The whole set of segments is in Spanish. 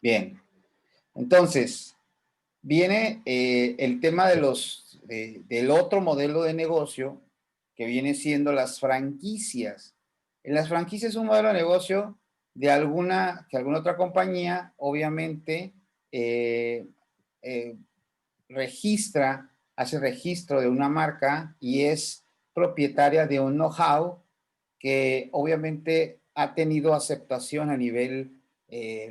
Bien. Entonces, viene el tema de del otro modelo de negocio que viene siendo las franquicias. En las franquicias es un modelo de negocio de que alguna otra compañía, obviamente, eh, eh, hace registro de una marca y es propietaria de un know-how que obviamente ha tenido aceptación a nivel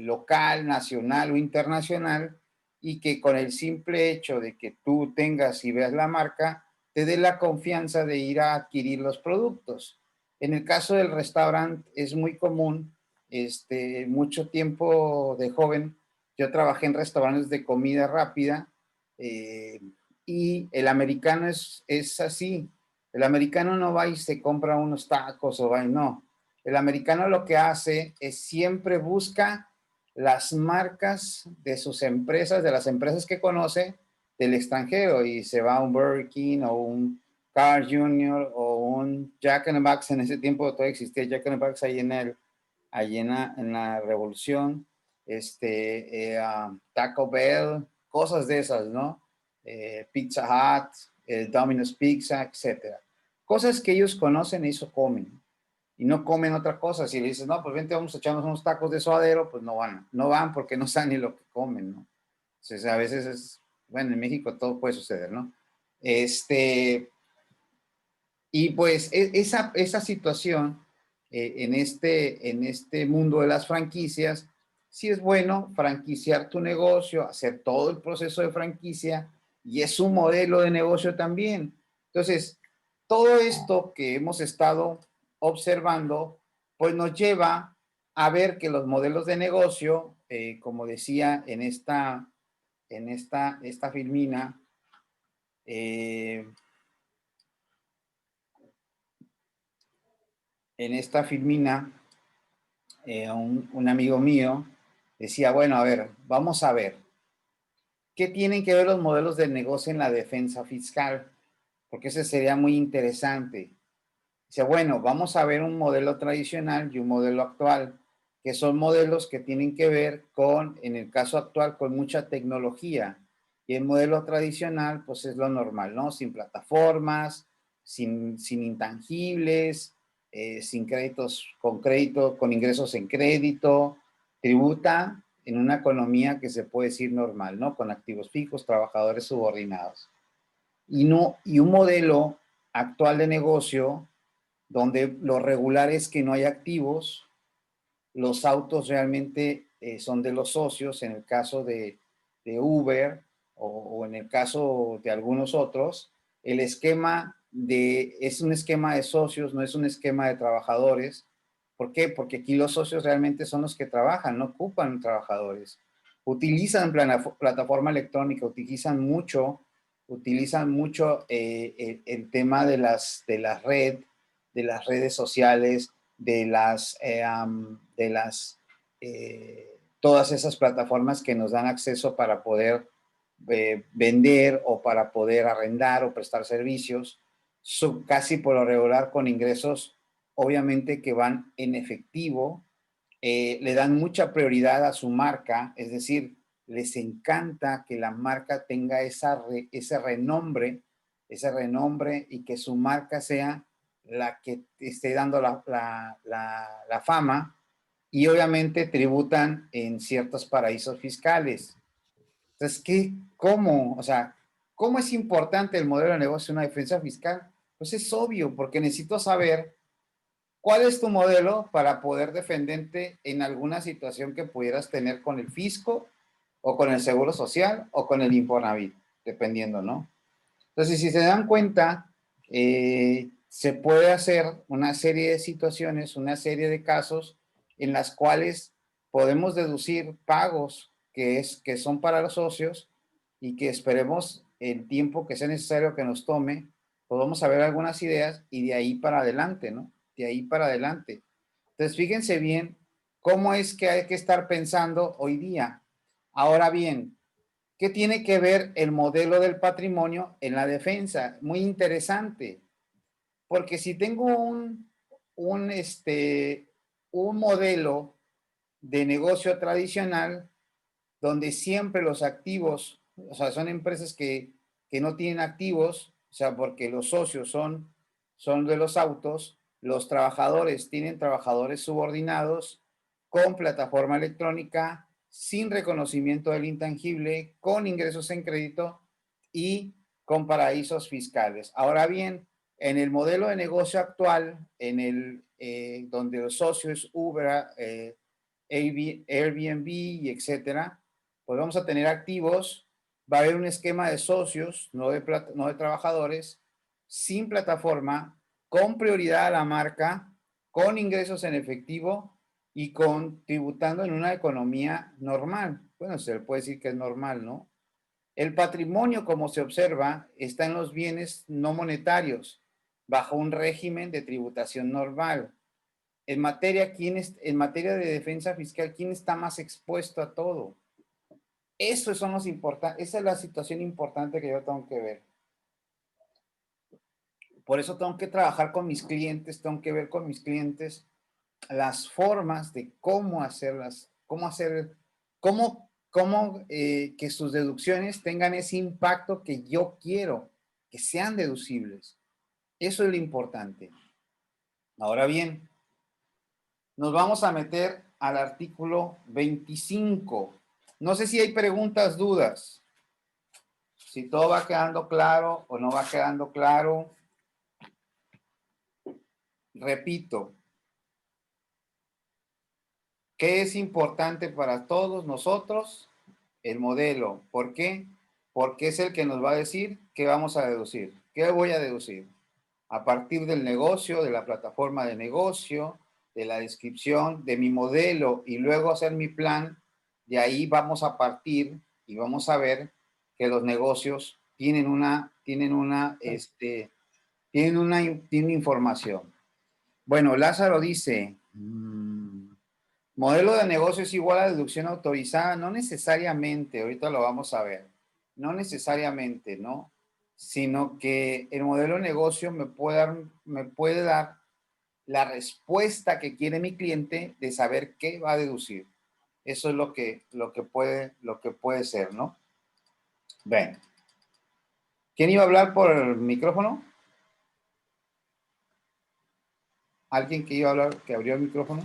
local, nacional o internacional, y que con el simple hecho de que tú tengas y veas la marca, te dé la confianza de ir a adquirir los productos. En el caso del restaurante es muy común, mucho tiempo de joven, yo trabajé en restaurantes de comida rápida, eh, y el americano es así. El americano no va y se compra unos tacos o va y no. El americano lo que hace es siempre busca las marcas de sus empresas, de las empresas que conoce del extranjero, y se va a un Burger King o un Carl Jr. o un Jack in the Box. En ese tiempo todavía existía Jack in the Box ahí en la Revolución, Taco Bell, cosas de esas, ¿no? Pizza Hut, Domino's Pizza, etcétera. Cosas que ellos conocen y eso comen. Y no comen otra cosa. Si le dices, no, pues vente, vamos a echarnos unos tacos de suadero, pues no van porque no saben ni lo que comen, ¿no? Entonces, a veces bueno, en México todo puede suceder, ¿no? Y pues esa situación en este mundo de las franquicias, sí es bueno franquiciar tu negocio, hacer todo el proceso de franquicia, y es un modelo de negocio también. Entonces, todo esto que hemos estado observando, pues nos lleva a ver que los modelos de negocio, como decía esta filmina, eh, en esta filmina, un amigo mío decía, bueno, a ver, vamos a ver, ¿qué tienen que ver los modelos de negocio en la defensa fiscal? Porque ese sería muy interesante. Dice, bueno, vamos a ver un modelo tradicional y un modelo actual, que son modelos que tienen que ver con, en el caso actual, con mucha tecnología. Y el modelo tradicional, pues es lo normal, ¿no? Sin plataformas, sin intangibles, sin créditos, con ingresos en crédito, tributa en una economía que se puede decir normal, ¿no? Con activos fijos, trabajadores subordinados. Y un modelo actual de negocio donde lo regular es que no hay activos, los autos realmente son de los socios, en el caso de Uber o en el caso de algunos otros, el esquema es un esquema de socios, no es un esquema de trabajadores. ¿Por qué? Porque aquí los socios realmente son los que trabajan, no ocupan trabajadores. Utilizan plataforma electrónica, utilizan mucho el tema de las redes sociales, todas esas plataformas que nos dan acceso para poder vender o para poder arrendar o prestar servicios, casi por lo regular con ingresos obviamente que van en efectivo. Le dan mucha prioridad a su marca, es decir, les encanta que la marca tenga ese renombre, y que su marca sea la que esté dando la fama, y obviamente tributan en ciertos paraísos fiscales. Entonces, ¿cómo? O sea, ¿cómo es importante el modelo de negocio en una defensa fiscal? Pues es obvio, porque necesito saber cuál es tu modelo para poder defenderte en alguna situación que pudieras tener con el fisco o con el seguro social o con el Infonavit, dependiendo, ¿no? Entonces, si se dan cuenta, se puede hacer una serie de situaciones, una serie de casos en las cuales podemos deducir pagos que son para los socios, y que esperemos el tiempo que sea necesario que nos tome, podemos saber algunas ideas y de ahí para adelante, ¿no? De ahí para adelante. Entonces, fíjense bien cómo es que hay que estar pensando hoy día. Ahora bien, ¿qué tiene que ver el modelo del patrimonio en la defensa? Muy interesante, porque si tengo un modelo de negocio tradicional, donde siempre los activos, o sea, son empresas que no tienen activos, o sea, porque los socios son de los autos, los trabajadores tienen trabajadores subordinados con plataforma electrónica, sin reconocimiento del intangible, con ingresos en crédito y con paraísos fiscales. Ahora bien, en el modelo de negocio actual, donde los socios Uber, Airbnb y etcétera, pues vamos a tener activos, va a haber un esquema de socios, no de trabajadores, sin plataforma, con prioridad a la marca, con ingresos en efectivo y con tributando en una economía normal. Bueno, se le puede decir que es normal, ¿no? El patrimonio, como se observa, está en los bienes no monetarios, bajo un régimen de tributación normal. En materia de defensa fiscal, ¿quién está más expuesto a todo? Eso son los importantes, esa es la situación importante que yo tengo que ver. Por eso tengo que trabajar con mis clientes, tengo que ver con mis clientes las formas de cómo hacerlas, que sus deducciones tengan ese impacto que yo quiero, que sean deducibles. Eso es lo importante. Ahora bien, nos vamos a meter al artículo 25. No sé si hay preguntas, dudas. Si todo va quedando claro o no va quedando claro. Repito, ¿qué es importante para todos nosotros? El modelo. ¿Por qué? Porque es el que nos va a decir qué vamos a deducir. ¿Qué voy a deducir? A partir del negocio, de la plataforma de negocio, de la descripción, de mi modelo y luego hacer mi plan. De ahí vamos a partir y vamos a ver que los negocios tienen tienen información. Bueno, Lázaro dice, modelo de negocio es igual a deducción autorizada. No necesariamente, ahorita lo vamos a ver. No necesariamente, ¿no? Sino que el modelo de negocio me puede dar la respuesta que quiere mi cliente de saber qué va a deducir. Eso es lo que puede ser, ¿no? Ven. ¿Quién iba a hablar por el micrófono? ¿Alguien que iba a hablar, que abrió el micrófono?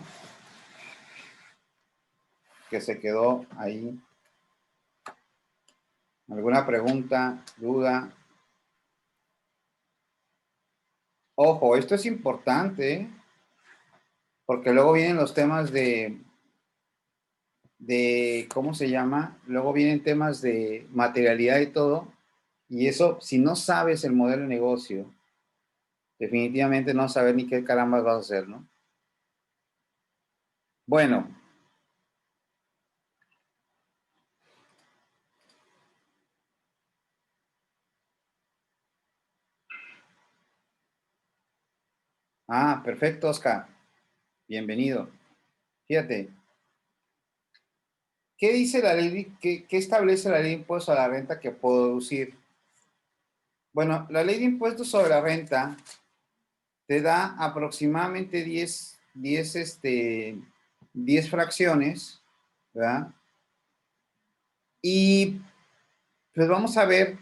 Que se quedó ahí. ¿Alguna pregunta, duda? Ojo, esto es importante, ¿eh? Porque luego vienen los temas ¿cómo se llama? Luego vienen temas de materialidad y todo. Y eso, si no sabes el modelo de negocio, definitivamente no sabes ni qué carambas vas a hacer, ¿no? Bueno. Ah, perfecto, Oscar. Bienvenido. Fíjate, ¿qué dice la ley? ¿Qué establece la ley de impuestos a la renta que puedo deducir? Bueno, la ley de impuestos sobre la renta te da aproximadamente 10 fracciones, ¿verdad? Y pues vamos a ver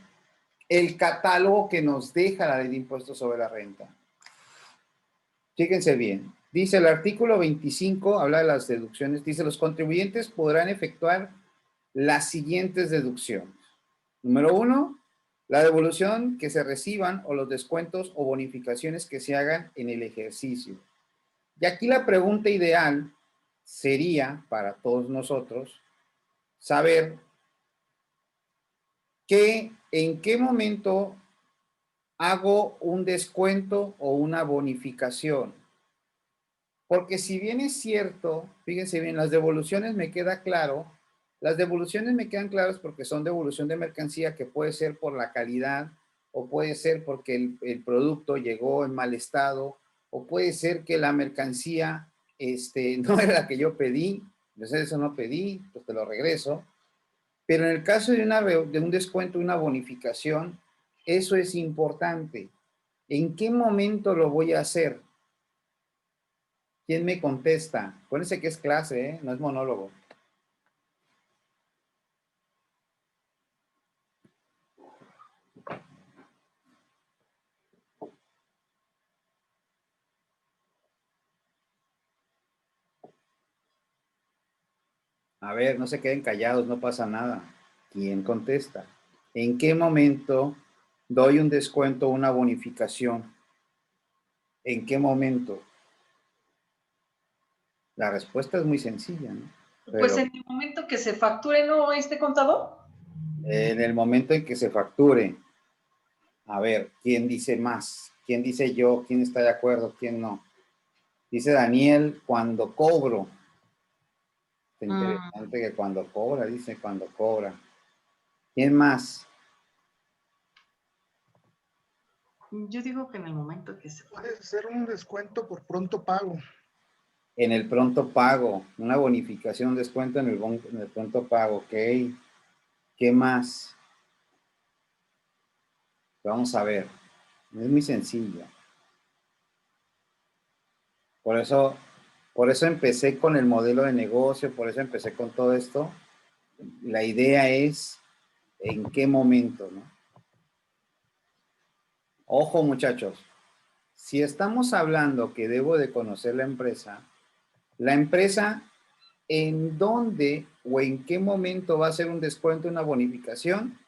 el catálogo que nos deja la ley de impuestos sobre la renta. Fíjense bien. Dice el artículo 25, habla de las deducciones, dice los contribuyentes podrán efectuar las siguientes deducciones. Número 1, la devolución que se reciban o los descuentos o bonificaciones que se hagan en el ejercicio. Y aquí la pregunta ideal sería para todos nosotros saber en qué momento hago un descuento o una bonificación. Porque si bien es cierto, fíjense bien, las devoluciones me queda claro, las devoluciones me quedan claras porque son devolución de mercancía que puede ser por la calidad o puede ser porque el producto llegó en mal estado o puede ser que la mercancía no era la que yo pedí, entonces eso no pedí, pues te lo regreso. Pero en el caso de un descuento, una bonificación, eso es importante. ¿En qué momento lo voy a hacer? ¿Quién me contesta? Acuérdense que es clase, ¿eh? No es monólogo. A ver, no se queden callados, no pasa nada. ¿Quién contesta? ¿En qué momento doy un descuento o una bonificación? ¿En qué momento? La respuesta es muy sencilla, ¿no? Pues Pero en el momento que se facture, ¿no, contador? en el momento en que se facture, a ver, ¿quién dice más? ¿Quién dice yo? ¿Quién está de acuerdo? ¿Quién no? Dice Daniel, cuando cobro. Está interesante que cuando cobra, dice cuando cobra. ¿Quién más? Yo digo que en el momento que se Puedes hacer un descuento por pronto pago. En el pronto pago, una bonificación, un descuento en el pronto pago, ok. ¿Qué más? Vamos a ver. Es muy sencillo. Por eso, por eso empecé con el modelo de negocio, por eso empecé con todo esto. La idea es en qué momento, ¿no? Ojo, muchachos. Si estamos hablando que debo de conocer la empresa, ¿en dónde o en qué momento va a ser un descuento, una bonificación?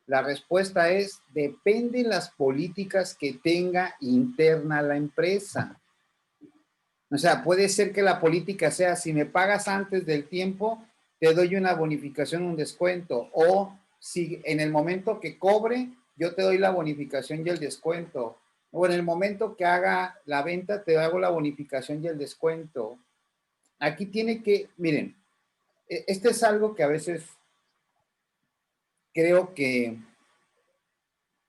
La respuesta es, depende de las políticas que tenga interna la empresa. O sea, puede ser que la política sea, si me pagas antes del tiempo, te doy una bonificación, un descuento. O si en el momento que cobre, yo te doy la bonificación y el descuento. O en el momento que haga la venta, te hago la bonificación y el descuento. Aquí tiene que, miren, este es algo que a veces creo que,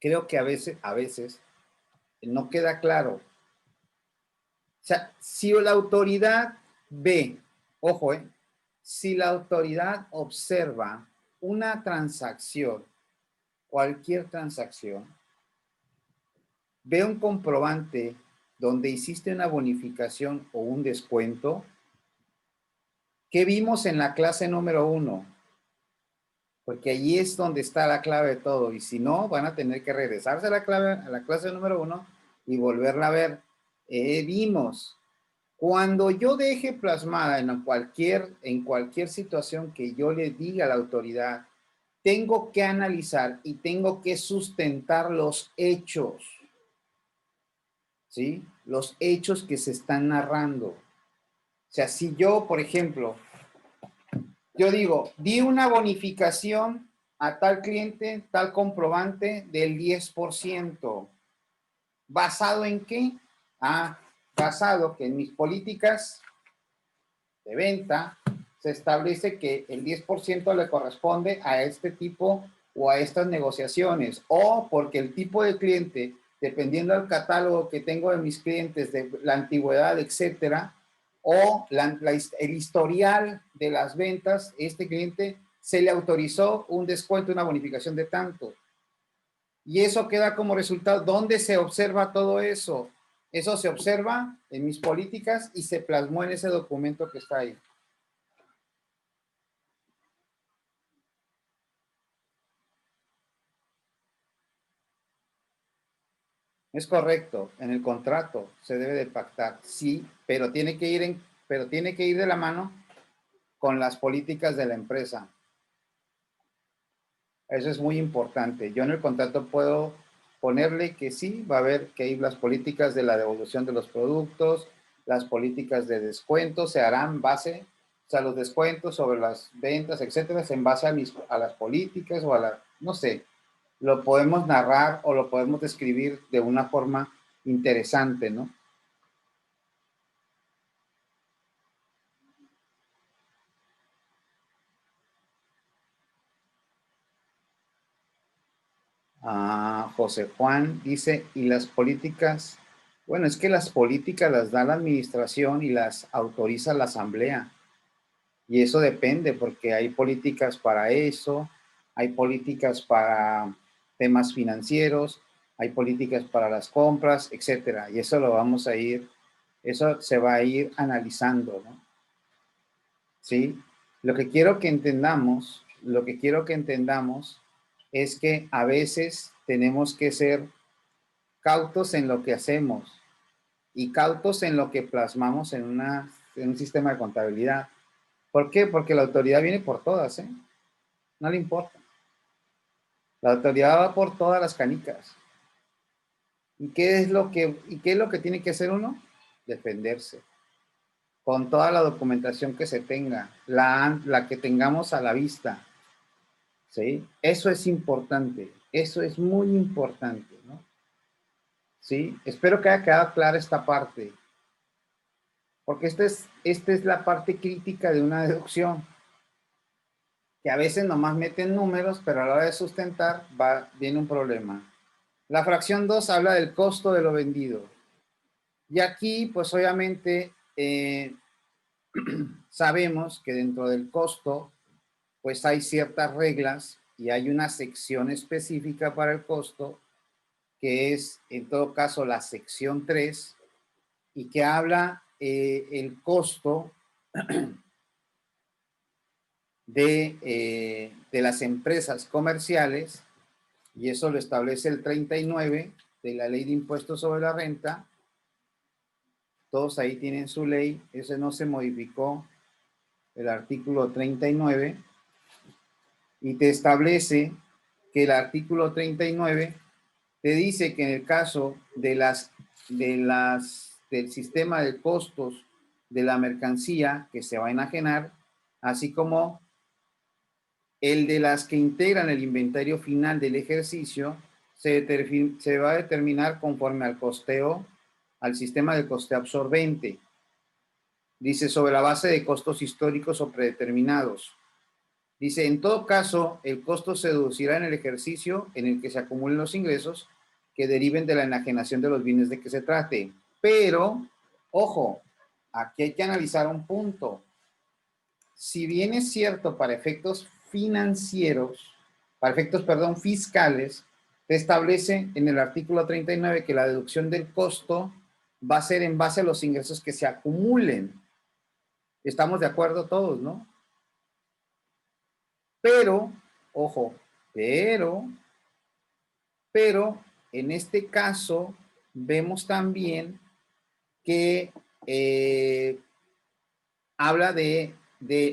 a veces no queda claro. O sea, si la autoridad ve, ojo, si la autoridad observa una transacción, cualquier transacción, ve un comprobante donde hiciste una bonificación o un descuento, ¿qué vimos en la clase número 1? Porque allí es donde está la clave de todo. Y si no, van a tener que regresarse a la clase número 1 y volverla a ver. Vimos. Cuando yo deje plasmada en cualquier situación que yo le diga a la autoridad, tengo que analizar y tengo que sustentar los hechos, ¿sí? Los hechos que se están narrando. O sea, si yo, por ejemplo, yo digo, di una bonificación a tal cliente, tal comprobante del 10%. ¿Basado en qué? Basado que en mis políticas de venta se establece que el 10% le corresponde a este tipo o a estas negociaciones, o porque el tipo de cliente, dependiendo del catálogo que tengo de mis clientes, de la antigüedad, etcétera, o el historial de las ventas, este cliente se le autorizó un descuento, una bonificación de tanto. Y eso queda como resultado. ¿Dónde se observa todo eso? Eso se observa en mis políticas y se plasmó en ese documento que está ahí. Es correcto, en el contrato se debe de pactar, sí, pero tiene que ir de la mano con las políticas de la empresa. Eso es muy importante. Yo en el contrato puedo ponerle que sí, va a haber que ir las políticas de la devolución de los productos, las políticas de descuento se harán base, o sea, los descuentos sobre las ventas, etcétera, en base a las políticas o no sé, lo podemos narrar o lo podemos describir de una forma interesante, ¿no? José Juan dice, ¿y las políticas? Bueno, es que las políticas las da la administración y las autoriza la asamblea. Y eso depende porque hay políticas para eso, hay políticas para temas financieros, hay políticas para las compras, etcétera. Y eso se va a ir analizando, ¿no? ¿Sí? Lo que quiero que entendamos es que a veces tenemos que ser cautos en lo que hacemos y cautos en lo que plasmamos en un sistema de contabilidad. ¿Por qué? Porque la autoridad viene por todas, ¿eh? No le importa. La autoridad va por todas las canicas. ¿Y qué es lo que tiene que hacer uno? Defenderse. Con toda la documentación que se tenga, la que tengamos a la vista. ¿Sí? Eso es importante. Eso es muy importante, ¿no? ¿Sí? Espero que haya quedado clara esta parte. Porque esta es la parte crítica de una deducción. Que a veces nomás meten números, pero a la hora de sustentar viene un problema. La fracción 2 habla del costo de lo vendido. Y aquí, pues obviamente, sabemos que dentro del costo, pues hay ciertas reglas y hay una sección específica para el costo, que es, en todo caso, la sección 3, y que habla el costo de las empresas comerciales, y eso lo establece el 39 de la Ley de Impuestos sobre la Renta. Todos ahí tienen su ley, ese no se modificó, el artículo 39, y te establece que el artículo 39 te dice que en el caso del sistema de costos de la mercancía que se va a enajenar, así como el de las que integran el inventario final del ejercicio, se va a determinar conforme al costeo, al sistema de costeo absorbente. Dice, sobre la base de costos históricos o predeterminados. Dice, en todo caso, el costo se deducirá en el ejercicio en el que se acumulen los ingresos que deriven de la enajenación de los bienes de que se trate. Pero, ojo, aquí hay que analizar un punto. Si bien es cierto para efectos financieros, para efectos, perdón, fiscales, te establece en el artículo 39 que la deducción del costo va a ser en base a los ingresos que se acumulen. Estamos de acuerdo todos, ¿no? Pero, ojo, pero, en este caso vemos también que habla de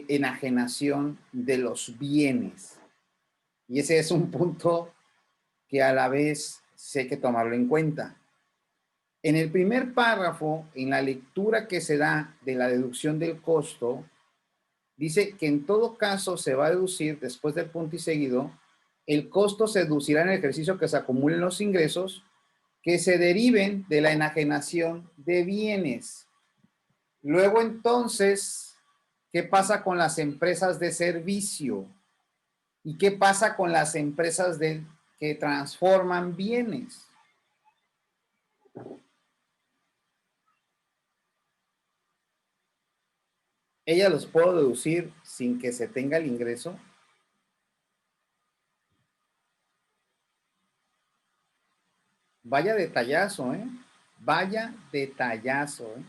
enajenación de los bienes. Y ese es un punto que a la vez sí hay que tomarlo en cuenta. En el primer párrafo, en la lectura que se da de la deducción del costo, dice que en todo caso se va a deducir, después del punto y seguido, el costo se deducirá en el ejercicio que se acumulen los ingresos que se deriven de la enajenación de bienes. Luego entonces, ¿qué pasa con las empresas de servicio? ¿Y qué pasa con las empresas que transforman bienes? ¿Ellas los puedo deducir sin que se tenga el ingreso? Vaya detallazo, ¿eh? Vaya detallazo, ¿eh?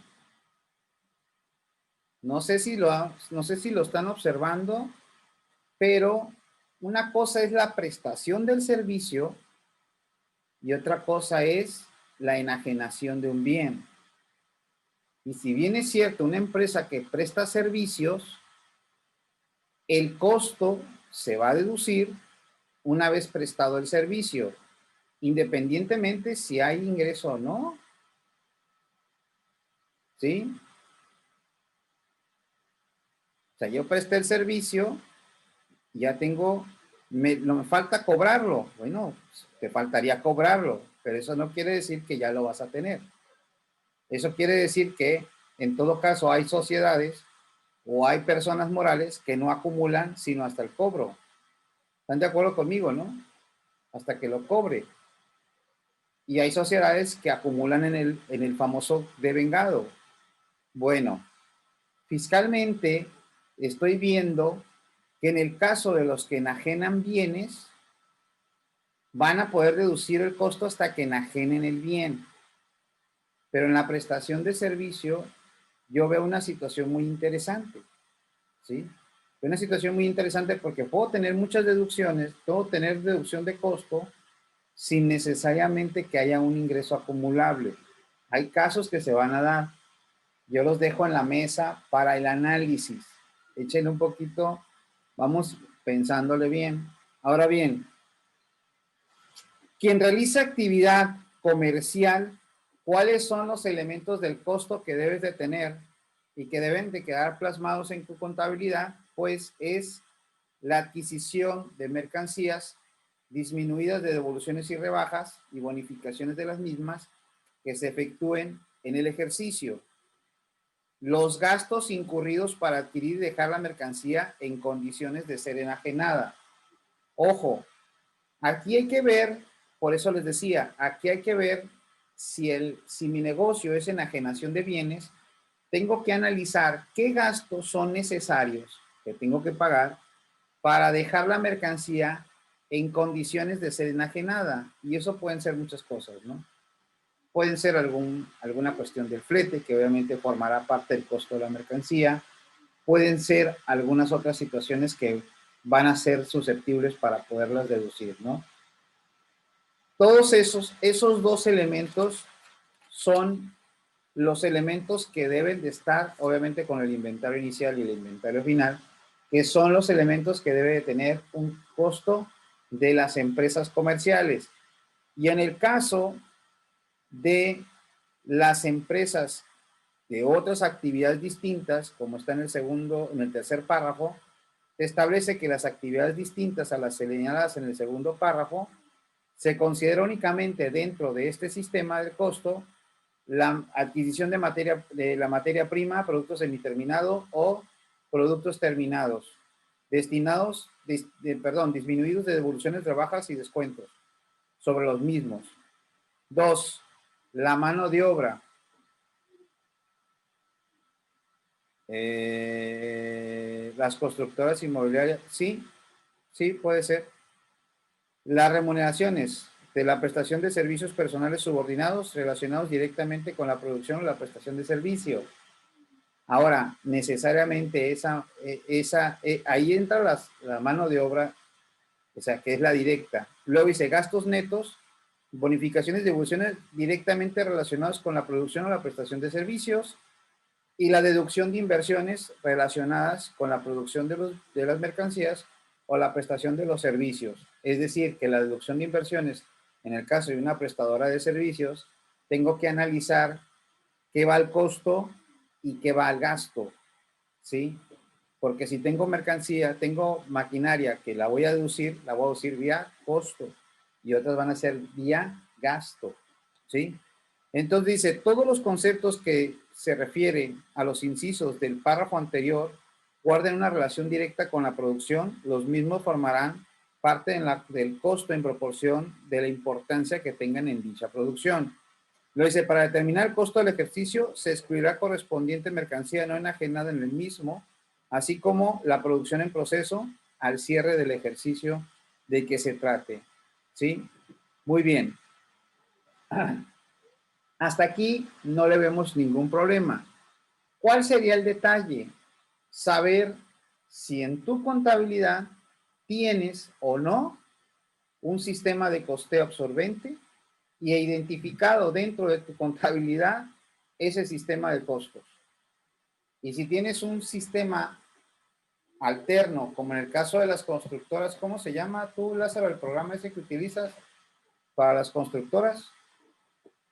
No sé si lo están observando, pero una cosa es la prestación del servicio y otra cosa es la enajenación de un bien. Y si bien es cierto, una empresa que presta servicios, el costo se va a deducir una vez prestado el servicio, independientemente si hay ingreso o no. ¿Sí? O sea, yo presté el servicio, ya tengo, me falta cobrarlo. Bueno, te faltaría cobrarlo, pero eso no quiere decir que ya lo vas a tener. Eso quiere decir que en todo caso hay sociedades o hay personas morales que no acumulan sino hasta el cobro. ¿Están de acuerdo conmigo, no? Hasta que lo cobre. Y hay sociedades que acumulan en el famoso devengado. Bueno, fiscalmente estoy viendo que en el caso de los que enajenan bienes, van a poder reducir el costo hasta que enajenen el bien. Pero en la prestación de servicio, yo veo una situación muy interesante, ¿sí? Una situación muy interesante porque puedo tener muchas deducciones, puedo tener deducción de costo sin necesariamente que haya un ingreso acumulable. Hay casos que se van a dar. Yo los dejo en la mesa para el análisis. échenle un poquito, vamos pensándole bien. Ahora bien, quien realiza actividad comercial, ¿cuáles son los elementos del costo que debes de tener y que deben de quedar plasmados en tu contabilidad? Pues es la adquisición de mercancías disminuidas de devoluciones y rebajas y bonificaciones de las mismas que se efectúen en el ejercicio. Los gastos incurridos para adquirir y dejar la mercancía en condiciones de ser enajenada. Ojo, aquí hay que ver, por eso les decía, aquí hay que ver si mi negocio es enajenación de bienes, tengo que analizar qué gastos son necesarios que tengo que pagar para dejar la mercancía en condiciones de ser enajenada. Y eso pueden ser muchas cosas, ¿no? Pueden ser alguna cuestión del flete, que obviamente formará parte del costo de la mercancía. Pueden ser algunas otras situaciones que van a ser susceptibles para poderlas deducir, ¿no? Todos esos dos elementos son los elementos que deben de estar, obviamente, con el inventario inicial y el inventario final, que son los elementos que debe de tener un costo de las empresas comerciales. Y en el caso de las empresas de otras actividades distintas, como está en el tercer párrafo, se establece que las actividades distintas a las señaladas en el segundo párrafo se considera únicamente dentro de este sistema de costo la adquisición de la materia prima, productos semiterminados o productos terminados, disminuidos de devoluciones, rebajas y descuentos sobre los mismos. 2. La mano de obra. Las constructoras inmobiliarias, sí, puede ser. Las remuneraciones de la prestación de servicios personales subordinados relacionados directamente con la producción o la prestación de servicio. Ahora, necesariamente ahí entra la mano de obra, o sea, que es la directa. Luego dice gastos netos, bonificaciones y devoluciones directamente relacionados con la producción o la prestación de servicios, y la deducción de inversiones relacionadas con la producción de las mercancías o la prestación de los servicios. Es decir, que la deducción de inversiones, en el caso de una prestadora de servicios, tengo que analizar qué va al costo y qué va al gasto, ¿sí? Porque si tengo mercancía, tengo maquinaria que la voy a deducir vía costo y otras van a ser vía gasto, ¿sí? Entonces dice, todos los conceptos que se refieren a los incisos del párrafo anterior guarden una relación directa con la producción, los mismos formarán parte del costo en proporción de la importancia que tengan en dicha producción. Lo dice, para determinar el costo del ejercicio se excluirá correspondiente mercancía no enajenada en el mismo, así como la producción en proceso al cierre del ejercicio de que se trate. ¿Sí? Muy bien. Hasta aquí no le vemos ningún problema. ¿Cuál sería el detalle? Saber si en tu contabilidad tienes o no un sistema de costeo absorbente y he identificado dentro de tu contabilidad ese sistema de costos. Y si tienes un sistema alterno, como en el caso de las constructoras, ¿cómo se llama tú, Lázaro, el programa ese que utilizas para las constructoras?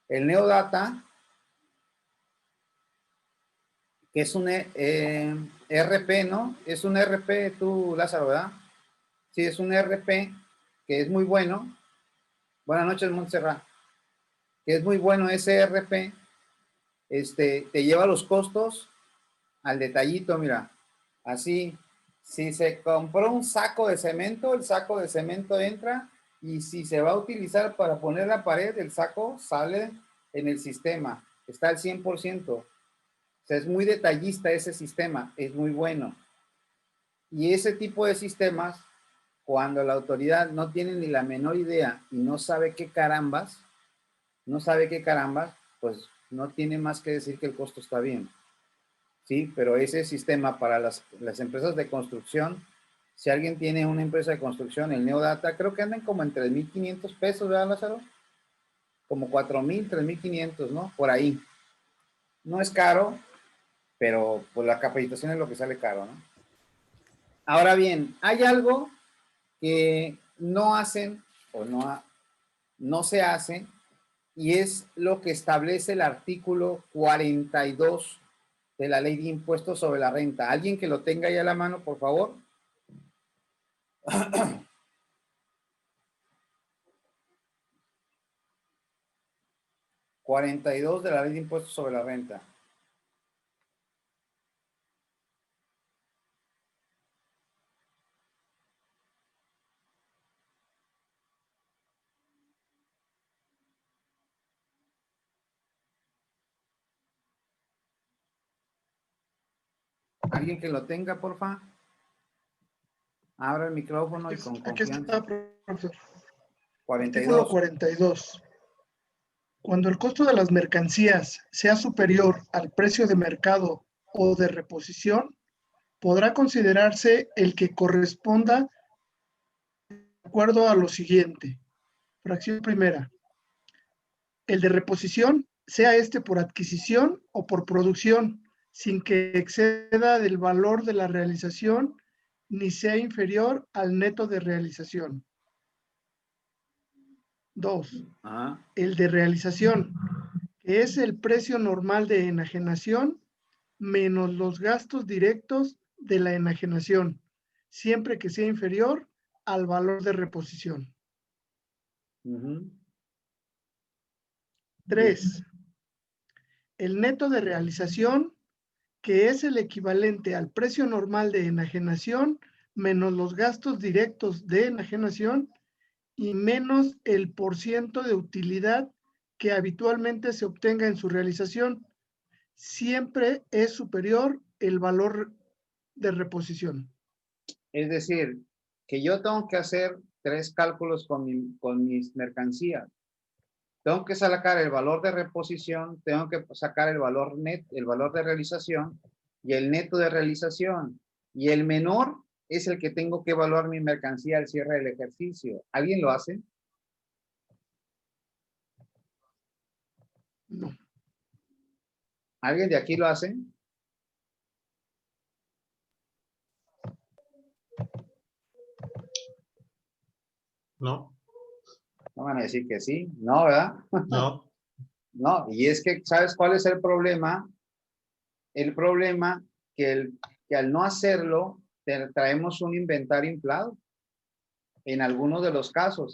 El Neodata, que es un RP, ¿no? Es un RP, tú, Lázaro, ¿verdad? Sí, es un RP que es muy bueno. Buenas noches, Montserrat. Que es muy bueno ese RP. Te lleva los costos al detallito, mira. Así, si se compró un saco de cemento, el saco de cemento entra, y si se va a utilizar para poner la pared, el saco sale en el sistema. Está al 100%. O sea, es muy detallista ese sistema, es muy bueno. Y ese tipo de sistemas, cuando la autoridad no tiene ni la menor idea y no sabe qué carambas, pues no tiene más que decir que el costo está bien. Sí, pero ese sistema para las empresas de construcción, si alguien tiene una empresa de construcción, el Neodata, creo que andan como en 3,500 pesos, ¿verdad, Lázaro? Como 4,000, 3,500, ¿no? Por ahí. No es caro, pero pues la capacitación es lo que sale caro, ¿no? Ahora bien, hay algo que no hacen o no se hace, y es lo que establece el artículo 42 de la Ley de Impuestos sobre la Renta. ¿Alguien que lo tenga ahí a la mano, por favor? 42 de la Ley de Impuestos sobre la Renta. ¿Alguien que lo tenga, porfa? Abra el micrófono y con Aquí confianza. está, profesor. 42. Artículo 42. Cuando el costo de las mercancías sea superior al precio de mercado o de reposición, podrá considerarse el que corresponda de acuerdo a lo siguiente. Fracción primera. El de reposición, sea este por adquisición o por producción, sin que exceda del valor de la realización ni sea inferior al neto de realización. 2. Ajá. El de realización, que es el precio normal de enajenación menos los gastos directos de la enajenación, siempre que sea inferior al valor de reposición. 3. El neto de realización, que es el equivalente al precio normal de enajenación menos los gastos directos de enajenación y menos el porciento de utilidad que habitualmente se obtenga en su realización, siempre es superior el valor de reposición. Es decir, que yo tengo que hacer 3 cálculos con mis mercancías. Tengo que sacar el valor de reposición, tengo que sacar el valor net, el valor de realización y el neto de realización. Y el menor es el que tengo que evaluar mi mercancía al cierre del ejercicio. ¿Alguien lo hace? No. ¿Alguien de aquí lo hace? No, No van a decir que sí, no, ¿verdad? no. No, y es que, ¿sabes cuál es el problema? El problema que al no hacerlo, traemos un inventario inflado. En algunos de los casos,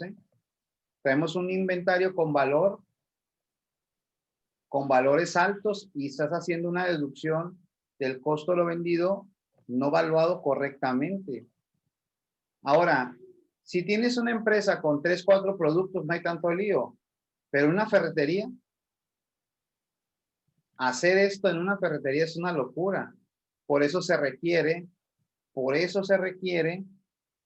traemos un inventario con valores altos y estás haciendo una deducción del costo de lo vendido no valuado correctamente. Ahora, si tienes una empresa con 3, 4 productos, no hay tanto lío, pero una ferretería, hacer esto en una ferretería es una locura. Por eso se requiere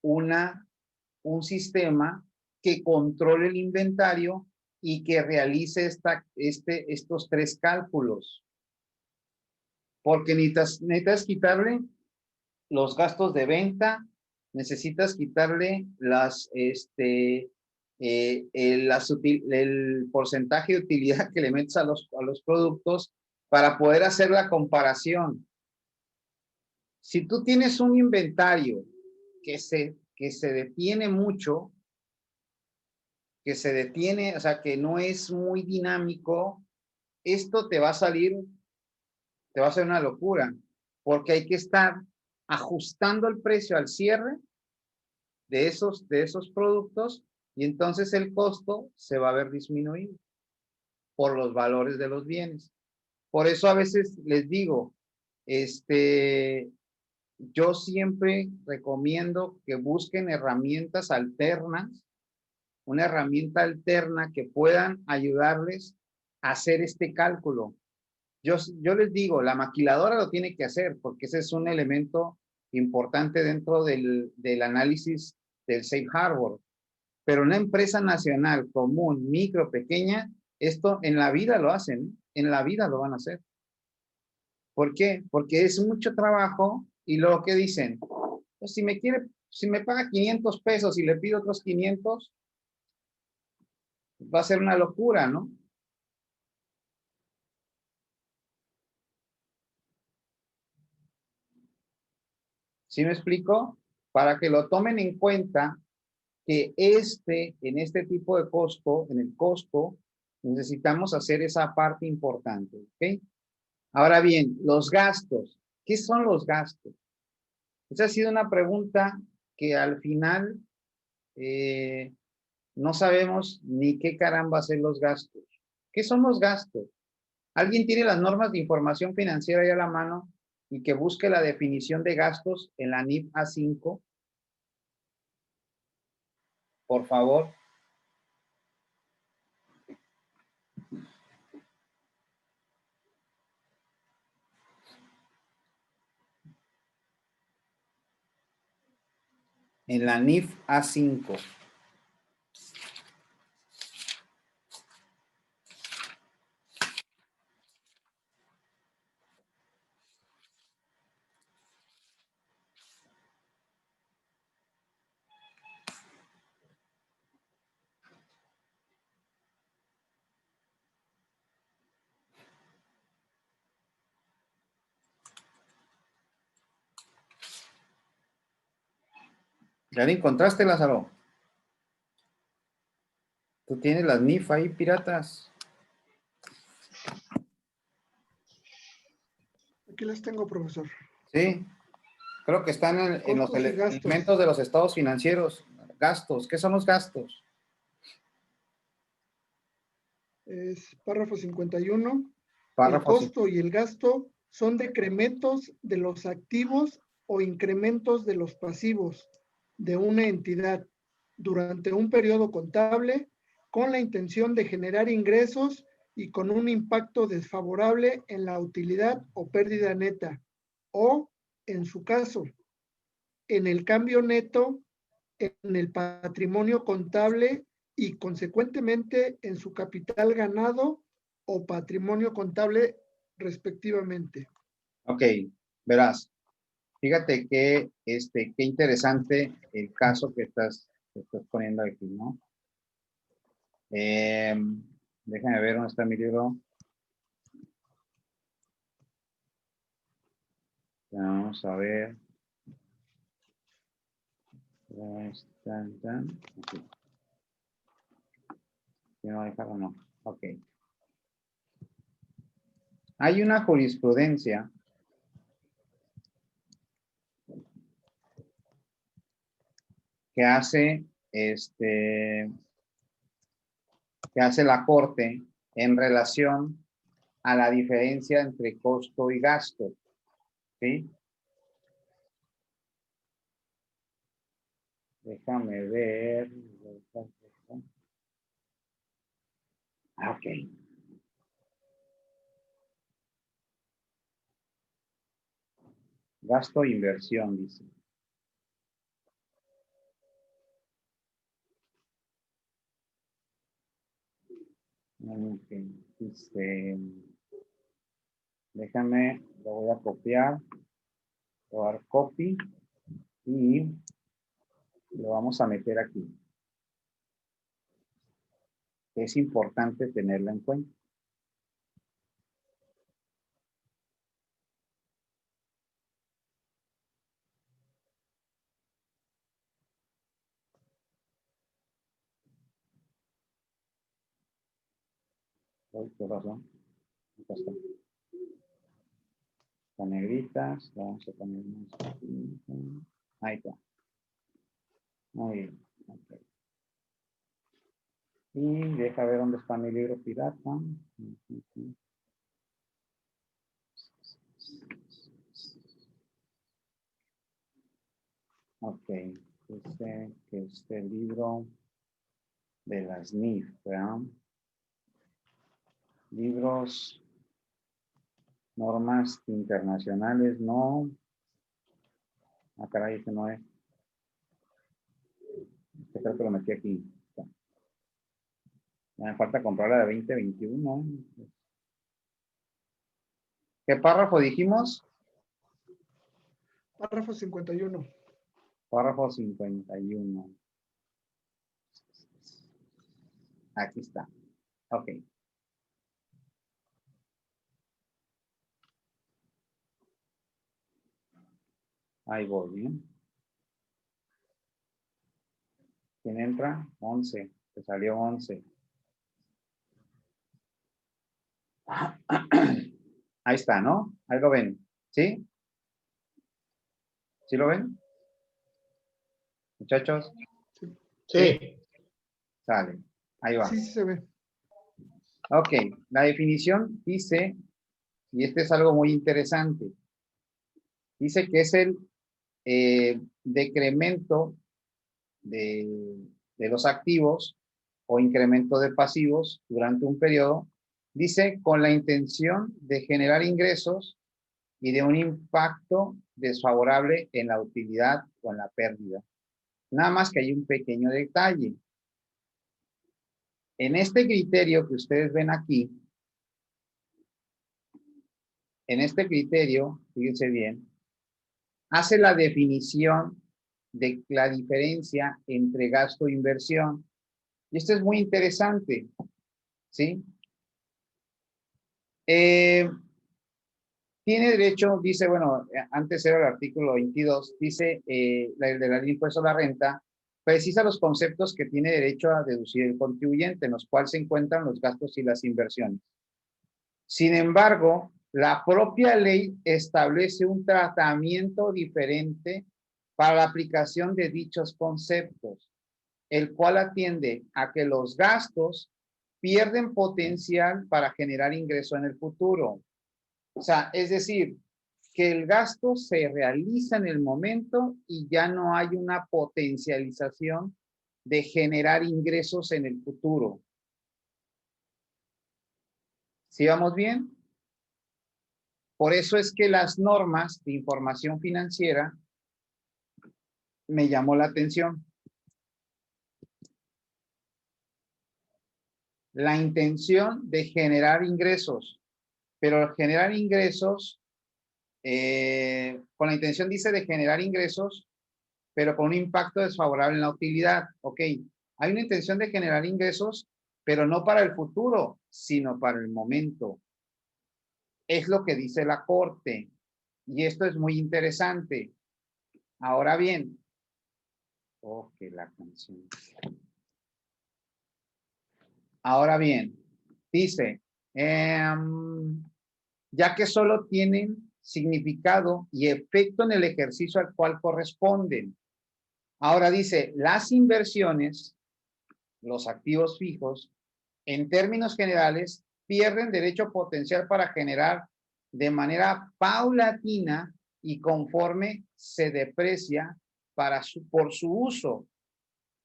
un sistema que controle el inventario y que realice estos 3 cálculos. Porque necesitas quitarle los gastos de venta, necesitas quitarle el porcentaje de utilidad que le metes a los productos para poder hacer la comparación. Si tú tienes un inventario que se detiene mucho, o sea, que no es muy dinámico, esto te va a salir, te va a ser una locura, porque hay que estar ajustando el precio al cierre de esos productos y entonces el costo se va a ver disminuido por los valores de los bienes. Por eso a veces les digo, yo siempre recomiendo que busquen herramientas alternas, una herramienta alterna que puedan ayudarles a hacer este cálculo. Yo les digo, la maquiladora lo tiene que hacer porque ese es un elemento importante dentro del análisis del Safe Harbor. Pero una empresa nacional, común, micro, pequeña, esto en la vida lo hacen, en la vida lo van a hacer. ¿Por qué? Porque es mucho trabajo y luego que dicen, pues si me paga 500 pesos y le pido otros 500, va a ser una locura, ¿no? ¿Sí me explico? Para que lo tomen en cuenta que en este tipo de costo, en el costo, necesitamos hacer esa parte importante, ¿ok? Ahora bien, los gastos. ¿Qué son los gastos? Esa ha sido una pregunta que al final no sabemos ni qué caramba hacer los gastos. ¿Qué son los gastos? ¿Alguien tiene las normas de información financiera ahí a la mano y que busque la definición de gastos en la NIF A5? Por favor. En la NIF A5. ¿Ya la encontraste, Lázaro? Tú tienes las NIF ahí, piratas. Aquí las tengo, profesor. Sí, creo que están en los Costos y gastos. elementos de los estados financieros. Gastos, ¿qué son los gastos? Es párrafo 51. El Párrafo costo y el gasto son decrementos de los activos o incrementos de los pasivos de una entidad durante un periodo contable con la intención de generar ingresos y con un impacto desfavorable en la utilidad o pérdida neta, o, en su caso, en el cambio neto, en el patrimonio contable y consecuentemente en su capital ganado o patrimonio contable respectivamente. Ok, verás. Fíjate que qué interesante el caso que estás poniendo aquí, ¿no? Déjame ver dónde está mi libro. Vamos a ver. Aquí. No, dejarlo no. Ok. Hay una jurisprudencia que hace la Corte en relación a la diferencia entre costo y gasto, ¿sí? Déjame ver. Ok. Gasto e inversión, dice. Ok. Déjame, lo voy a copiar, voy a dar copy y lo vamos a meter aquí. Es importante tenerlo en cuenta. Uy, qué razón. Acá está. Con negritas, vamos a poner más aquí. Ahí está. Muy bien. Okay. Y deja ver dónde está mi libro pirata. Ok. Dice que este libro de las NIF, ¿verdad? Libros, normas internacionales, no. Ah, caray, este no es. Este creo que lo metí aquí. Ya me falta comprar la de 2021. ¿Qué párrafo dijimos? Párrafo 51. Párrafo 51. Aquí está. Ok. Ahí voy, ¿bien? ¿Quién entra? 11. Te salió 11. Ahí está, ¿no? Ahí lo ven. ¿Sí? ¿Sí lo ven? Muchachos. Sí. Sale. Ahí va. Sí, sí se ve. Ok. La definición dice, y este es algo muy interesante, dice que es el decremento de los activos o incremento de pasivos durante un periodo, dice con la intención de generar ingresos y de un impacto desfavorable en la utilidad o en la pérdida. Nada más que hay un pequeño detalle. En este criterio que ustedes ven aquí, en este criterio, fíjense bien, hace la definición de la diferencia entre gasto e inversión. Y esto es muy interesante, ¿sí? Tiene derecho, dice, bueno, antes era el artículo 22, dice, el de la ley de impuesto a la renta, precisa los conceptos que tiene derecho a deducir el contribuyente, en los cuales se encuentran los gastos y las inversiones. Sin embargo, la propia ley establece un tratamiento diferente para la aplicación de dichos conceptos, el cual atiende a que los gastos pierden potencial para generar ingreso en el futuro. O sea, es decir, que el gasto se realiza en el momento y ya no hay una potencialización de generar ingresos en el futuro. ¿Sí vamos bien? Por eso es que las normas de información financiera me llamó la atención. La intención de generar ingresos, pero generar ingresos, con la intención dice de generar ingresos, pero con un impacto desfavorable en la utilidad. Ok, hay una intención de generar ingresos, pero no para el futuro, sino para el momento. Es lo que dice la Corte. Y esto es muy interesante. Ahora bien, ok, la canción. Ahora bien, dice, ya que solo tienen significado y efecto en el ejercicio al cual corresponden. Ahora dice, las inversiones, los activos fijos, en términos generales, pierden derecho potencial para generar de manera paulatina y conforme se deprecia por su uso,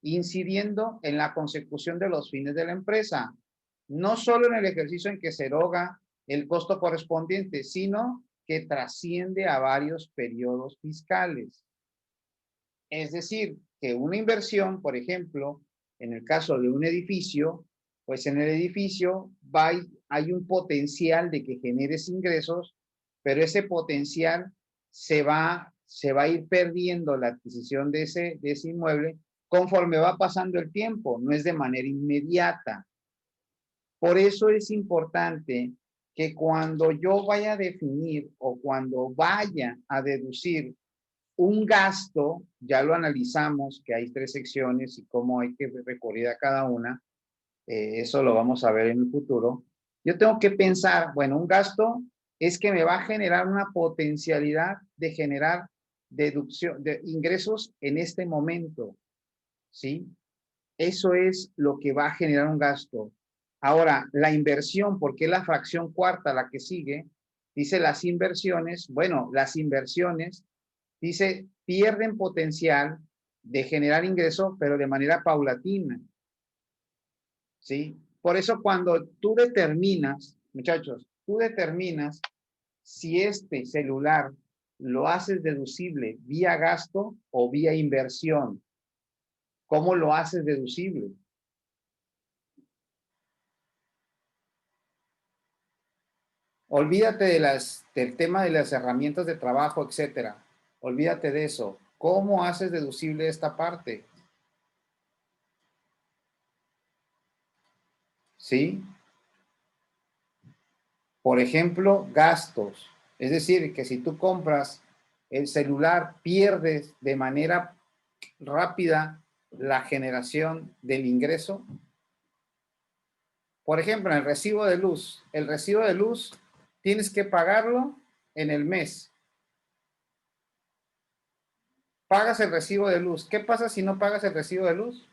incidiendo en la consecución de los fines de la empresa, no solo en el ejercicio en que se eroga el costo correspondiente, sino que trasciende a varios periodos fiscales. Es decir, que una inversión, por ejemplo, en el caso de un edificio, pues en el edificio hay un potencial de que generes ingresos, pero ese potencial se va a ir perdiendo la adquisición de ese inmueble conforme va pasando el tiempo, no es de manera inmediata. Por eso es importante que cuando yo vaya a definir o cuando vaya a deducir un gasto, ya lo analizamos, que hay 3 secciones y cómo hay que recurrir a cada una, eso lo vamos a ver en el futuro. Yo tengo que pensar, bueno, un gasto es que me va a generar una potencialidad de generar deducción de ingresos en este momento, ¿sí? Eso es lo que va a generar un gasto. Ahora, la inversión, porque es la fracción cuarta la que sigue, dice las inversiones, bueno, las inversiones, dice, pierden potencial de generar ingreso, pero de manera paulatina, ¿sí? Por eso cuando tú determinas, muchachos, tú determinas si este celular lo haces deducible vía gasto o vía inversión. ¿Cómo lo haces deducible? Olvídate del tema de las herramientas de trabajo, etcétera. Olvídate de eso. ¿Cómo haces deducible esta parte? ¿Sí? Por ejemplo, gastos. Es decir, que si tú compras el celular pierde de manera rápida la generación del ingreso. Por ejemplo, en el recibo de luz tienes que pagarlo en el mes. Pagas el recibo de luz. ¿Qué pasa si no pagas el recibo de luz?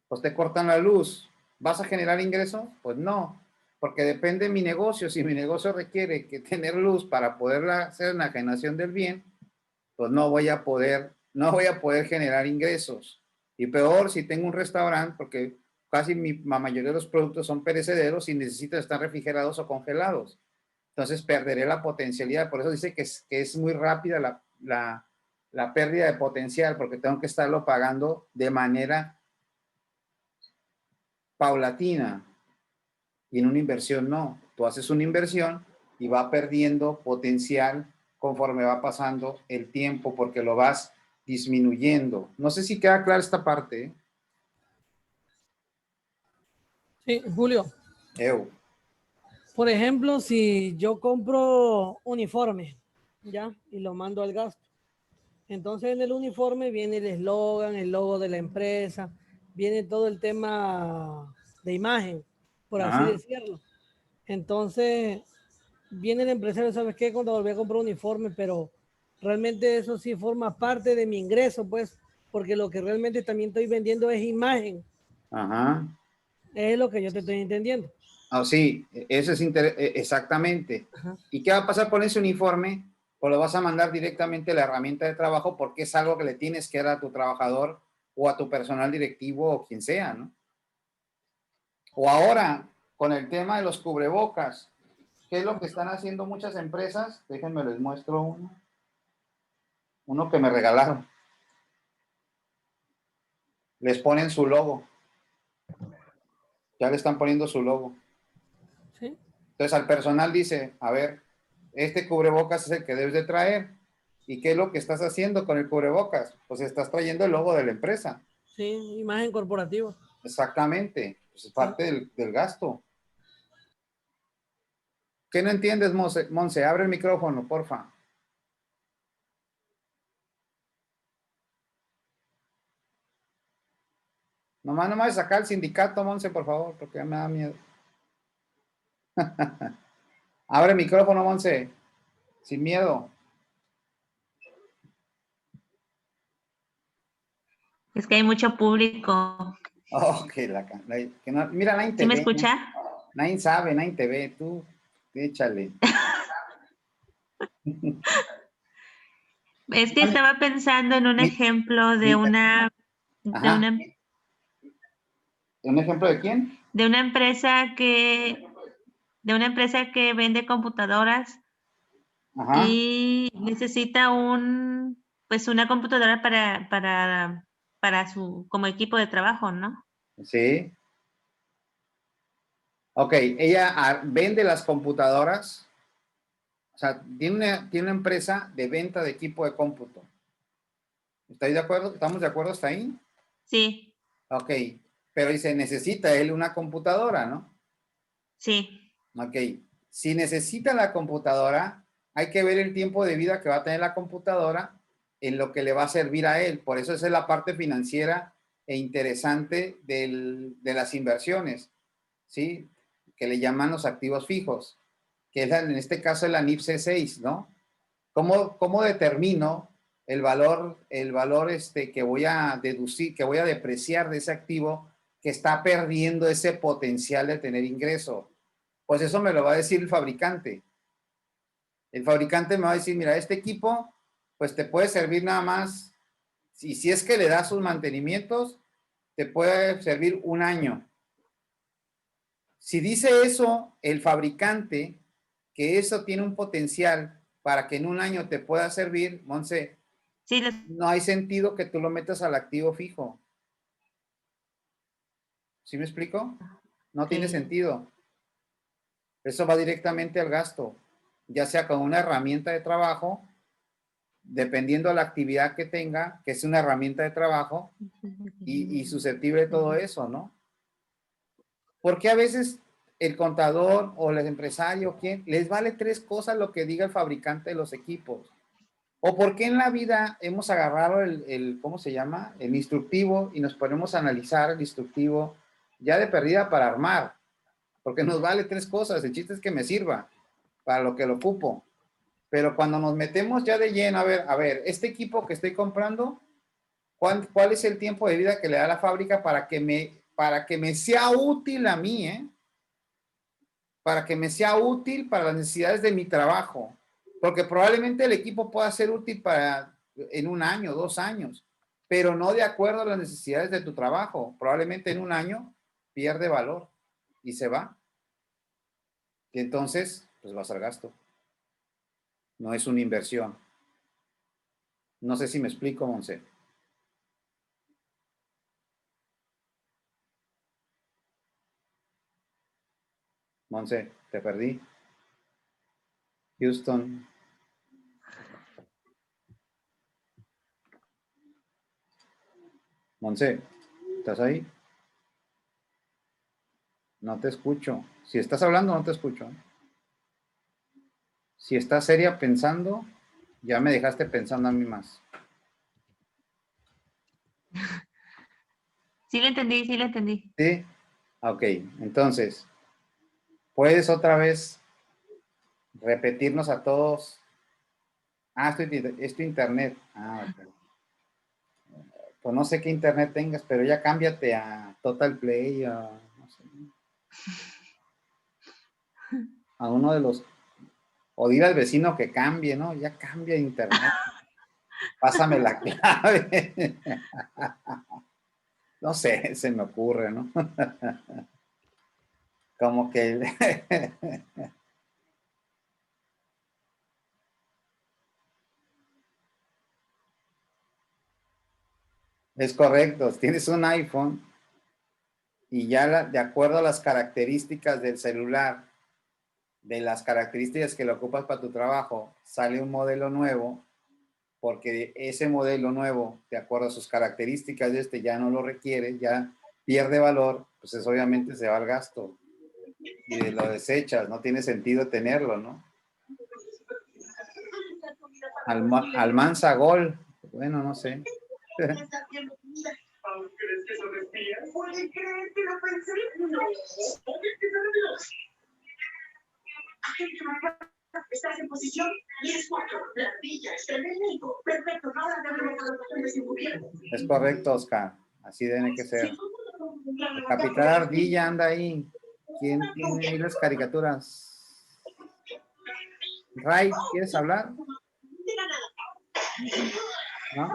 Pues te cortan la luz. ¿Vas a generar ingreso? Pues no, porque depende de mi negocio. Si mi negocio requiere que tener luz para poder hacer la generación del bien, pues no voy a poder generar ingresos. Y peor si tengo un restaurante, porque casi la mayoría de los productos son perecederos y necesitan estar refrigerados o congelados. Entonces perderé la potencialidad. Por eso dice que es muy rápida la pérdida de potencial, porque tengo que estarlo pagando de manera paulatina. Y en una inversión no. Tú haces una inversión y va perdiendo potencial conforme va pasando el tiempo, porque lo vas disminuyendo. No sé si queda clara esta parte, ¿eh? Sí, Julio. Por ejemplo, si yo compro uniforme, ¿ya? Y lo mando al gasto. Entonces en el uniforme viene el eslogan, el logo de la empresa, viene todo el tema de imagen, por así decirlo. Entonces viene el empresario, ¿sabes qué? Cuando volví a comprar un uniforme, pero realmente eso sí forma parte de mi ingreso, pues, porque lo que realmente también estoy vendiendo es imagen. Ajá. Es lo que yo te estoy entendiendo. Ah, sí, eso es exactamente. Ajá. ¿Y qué va a pasar con ese uniforme? Pues lo vas a mandar directamente a la herramienta de trabajo, porque es algo que le tienes que dar a tu trabajador o a tu personal directivo o quien sea, ¿no? O ahora, con el tema de los cubrebocas, ¿qué es lo que están haciendo muchas empresas? Déjenme les muestro uno que me regalaron. Les ponen su logo. Ya le están poniendo su logo. ¿Sí? Entonces al personal dice, a ver, este cubrebocas es el que debes de traer. ¿Y qué es lo que estás haciendo con el cubrebocas? Pues estás trayendo el logo de la empresa. Sí, imagen corporativa. Exactamente. Pues es parte del gasto. ¿Qué no entiendes, Monse? Abre el micrófono, porfa. Nomás no me vas a sacar el sindicato, Monse, por favor, porque ya me da miedo. Abre el micrófono, Monse. Sin miedo. Es que hay mucho público. Oh, mira, nadie ¿Sí te me ve. escucha? Nadie sabe, nadie te ve. Tú, échale. Es que estaba pensando en un ejemplo de una Ajá. ¿Un ejemplo de quién? de una empresa que vende computadoras. Ajá. Y necesita una computadora para su como equipo de trabajo, ¿no? Sí. Ok, ella vende las computadoras. O sea, tiene una empresa de venta de equipo de cómputo. ¿Estáis de acuerdo? ¿Estamos de acuerdo hasta ahí? Sí. Ok, pero dice, necesita él una computadora, ¿no? Sí. Ok, si necesita la computadora, hay que ver el tiempo de vida que va a tener la computadora en lo que le va a servir a él. Por eso esa es la parte financiera e interesante de las inversiones, ¿sí? Que le llaman los activos fijos, que es en este caso es la NIF C6, ¿no? ¿Cómo determino el valor que voy a deducir, que voy a depreciar de ese activo que está perdiendo ese potencial de tener ingreso? Pues eso me lo va a decir el fabricante. El fabricante me va a decir, mira, este equipo, pues te puede servir nada más, si es que le das sus mantenimientos, te puede servir un año. Si dice eso el fabricante, que eso tiene un potencial para que en un año te pueda servir, Monse, Sí, no hay sentido que tú lo metas al activo fijo. ¿Sí me explico? No tiene sentido. Eso va directamente al gasto, ya sea con una herramienta de trabajo, dependiendo de la actividad que tenga, que es una herramienta de trabajo y susceptible de todo eso, ¿no? Porque a veces el contador o el empresario, ¿quién? Les vale tres cosas lo que diga el fabricante de los equipos. ¿O por qué en la vida hemos agarrado ¿cómo se llama? El instructivo y nos ponemos a analizar el instructivo ya de perdida para armar? Porque nos vale 3 cosas. El chiste es que me sirva para lo que lo ocupo. Pero cuando nos metemos ya de lleno, a ver, este equipo que estoy comprando, ¿cuál es el tiempo de vida que le da la fábrica para que me sea útil a mí, para que me sea útil para las necesidades de mi trabajo? Porque probablemente el equipo pueda ser útil en 1 año, 2 años, pero no de acuerdo a las necesidades de tu trabajo. Probablemente en 1 año pierde valor y se va. Y entonces, pues va a ser gasto. No es una inversión. No sé si me explico, Monse. Monse, te perdí. Houston. Monse, ¿estás ahí? No te escucho. Si estás hablando, no te escucho. Si estás seria pensando, ya me dejaste pensando a mí más. Sí le entendí, sí le entendí. ¿Sí? Ok, entonces, ¿puedes otra vez repetirnos a todos? Ah, es tu internet. Ah, ok. Pues no sé qué internet tengas, pero ya cámbiate a Total Play, no sé, a uno de los, o dile al vecino que cambie, ¿no? Ya cambia de internet. Pásame la clave. No sé, se me ocurre, ¿no? Como que es correcto. Tienes un iPhone y ya de acuerdo a las características del celular, de las características que lo ocupas para tu trabajo, sale un modelo nuevo, porque ese modelo nuevo, de acuerdo a sus características de ya no lo requiere, ya pierde valor, pues obviamente se va al gasto y lo desechas, no tiene sentido tenerlo, ¿no? Almanza Gol, bueno, no sé. Estás en posición 10-4. La ardilla está en el nido. Perfecto. Ahora debemos de las opciones sin gobierno. Es correcto, Oscar. Así debe que ser. El Capitán Ardilla anda ahí. ¿Quién tiene ahí las caricaturas? Ray, ¿quieres hablar? ¿No?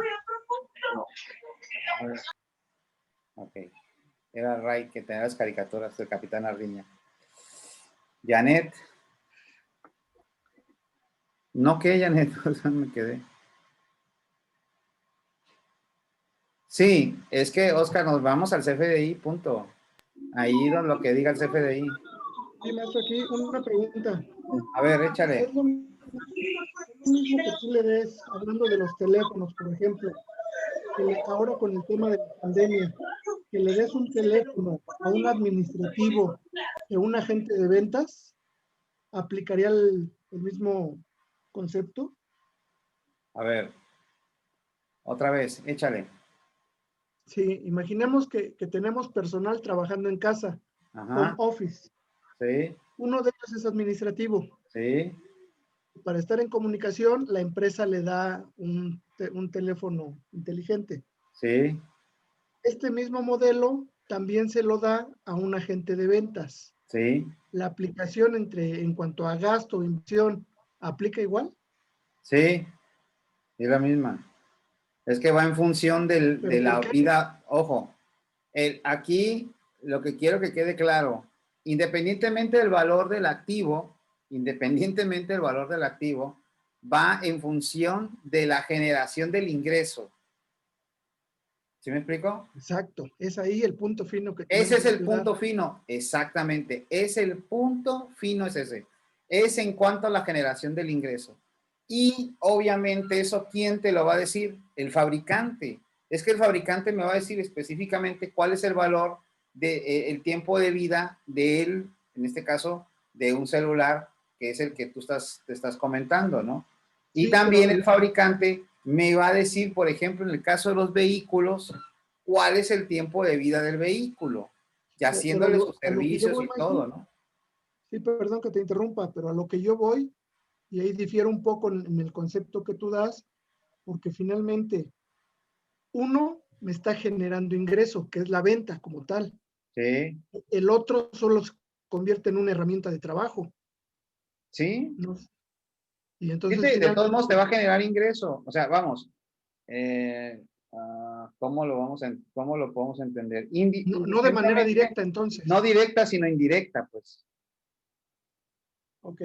Ok. Era Ray que tenía las caricaturas del Capitán Ardilla. Janet. No, que Janet, me quedé. Sí, es que, Oscar, nos vamos al CFDI, punto. Ahí lo que diga el CFDI. Sí, maestro, aquí una pregunta. A ver, échale. Es lo mismo que tú le des, hablando de los teléfonos, por ejemplo, ahora con el tema de la pandemia, que le des un teléfono a un administrativo de un agente de ventas, ¿aplicaría el mismo concepto? A ver. Otra vez, échale. Sí, imaginemos que tenemos personal trabajando en casa, home Ajá. office. Sí. Uno de ellos es administrativo. Sí. Para estar en comunicación, la empresa le da un teléfono inteligente. Sí. Este mismo modelo también se lo da a un agente de ventas. Sí. ¿La aplicación en cuanto a gasto o inversión aplica igual? Sí. Es la misma. Es que va en función de la vida. Ojo, aquí lo que quiero que quede claro, independientemente del valor del activo, va en función de la generación del ingreso. ¿Sí me explico? Exacto, es ahí el punto fino que Ese es el que punto fino, exactamente. Es el punto fino, es ese. Es en cuanto a la generación del ingreso. Y obviamente eso, ¿quién te lo va a decir? El fabricante. Es que el fabricante me va a decir específicamente cuál es el valor el tiempo de vida de él, en este caso, de un celular, que es el que te estás comentando, ¿no? Y Sí, también pero- el fabricante me va a decir, por ejemplo, en el caso de los vehículos, cuál es el tiempo de vida del vehículo, ya Pero haciéndole sus a lo que yo servicios voy, y todo, Mikey, ¿no? sí, perdón que te interrumpa, pero a lo que yo voy, y ahí difiere un poco en el concepto que tú das, porque finalmente uno me está generando ingreso, que es la venta como tal. Sí, El otro solo se convierte en una herramienta de trabajo, sí. ¿no? Y Sí, entonces sí, de todos modos te finalmente, va a generar ingreso. O sea, vamos, ¿cómo lo podemos entender? no de manera Indistintamente, directa no entonces. directa, sino indirecta, pues. Ok,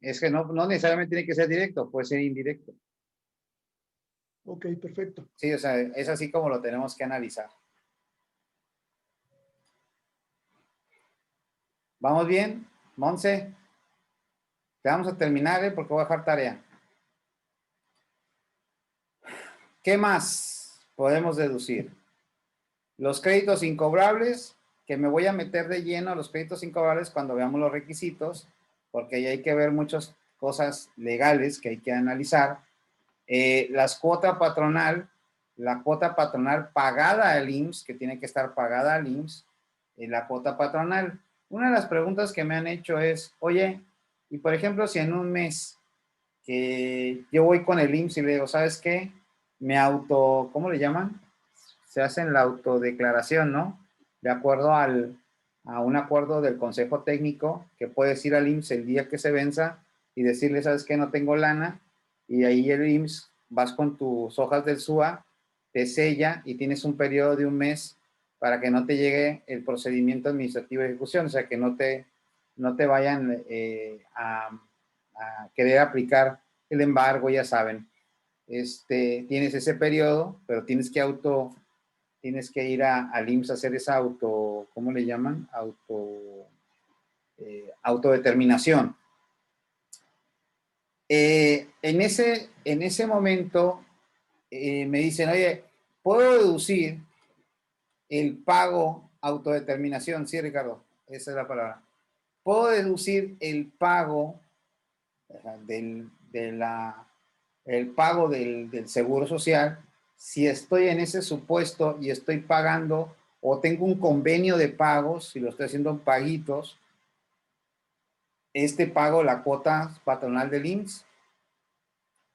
Es que no necesariamente tiene que ser directo, puede ser indirecto. ok, perfecto. Sí, o sea, es así como lo tenemos que analizar. ¿Vamos bien? Monse, te vamos a terminar, porque voy a dejar tarea. ¿Qué más podemos deducir? Los créditos incobrables, que me voy a meter de lleno a los créditos incobrables cuando veamos los requisitos, porque ahí hay que ver muchas cosas legales que hay que analizar. La cuota patronal pagada al IMSS, que tiene que estar pagada al IMSS, la cuota patronal. Una de las preguntas que me han hecho es, oye, y por ejemplo, si en un mes que yo voy con el IMSS y le digo, ¿sabes qué? ¿Cómo le llaman? Se hacen la autodeclaración, ¿no? De acuerdo a un acuerdo del Consejo Técnico, que puedes ir al IMSS el día que se venza y decirle, ¿sabes qué? No tengo lana, y ahí el IMSS, vas con tus hojas del SUA, te sella y tienes un periodo de un mes para que no te llegue el procedimiento administrativo de ejecución, o sea, que no te vayan a querer aplicar el embargo, ya saben. Tienes ese periodo, pero tienes que ir al IMSS a hacer esa ¿cómo le llaman? Autodeterminación. En ese momento me dicen, oye, ¿puedo deducir el pago autodeterminación? Sí, Ricardo, esa es la palabra. ¿Puedo deducir el pago el pago del seguro social si estoy en ese supuesto y estoy pagando o tengo un convenio de pagos, si lo estoy haciendo en paguitos, pago la cuota patronal del IMSS?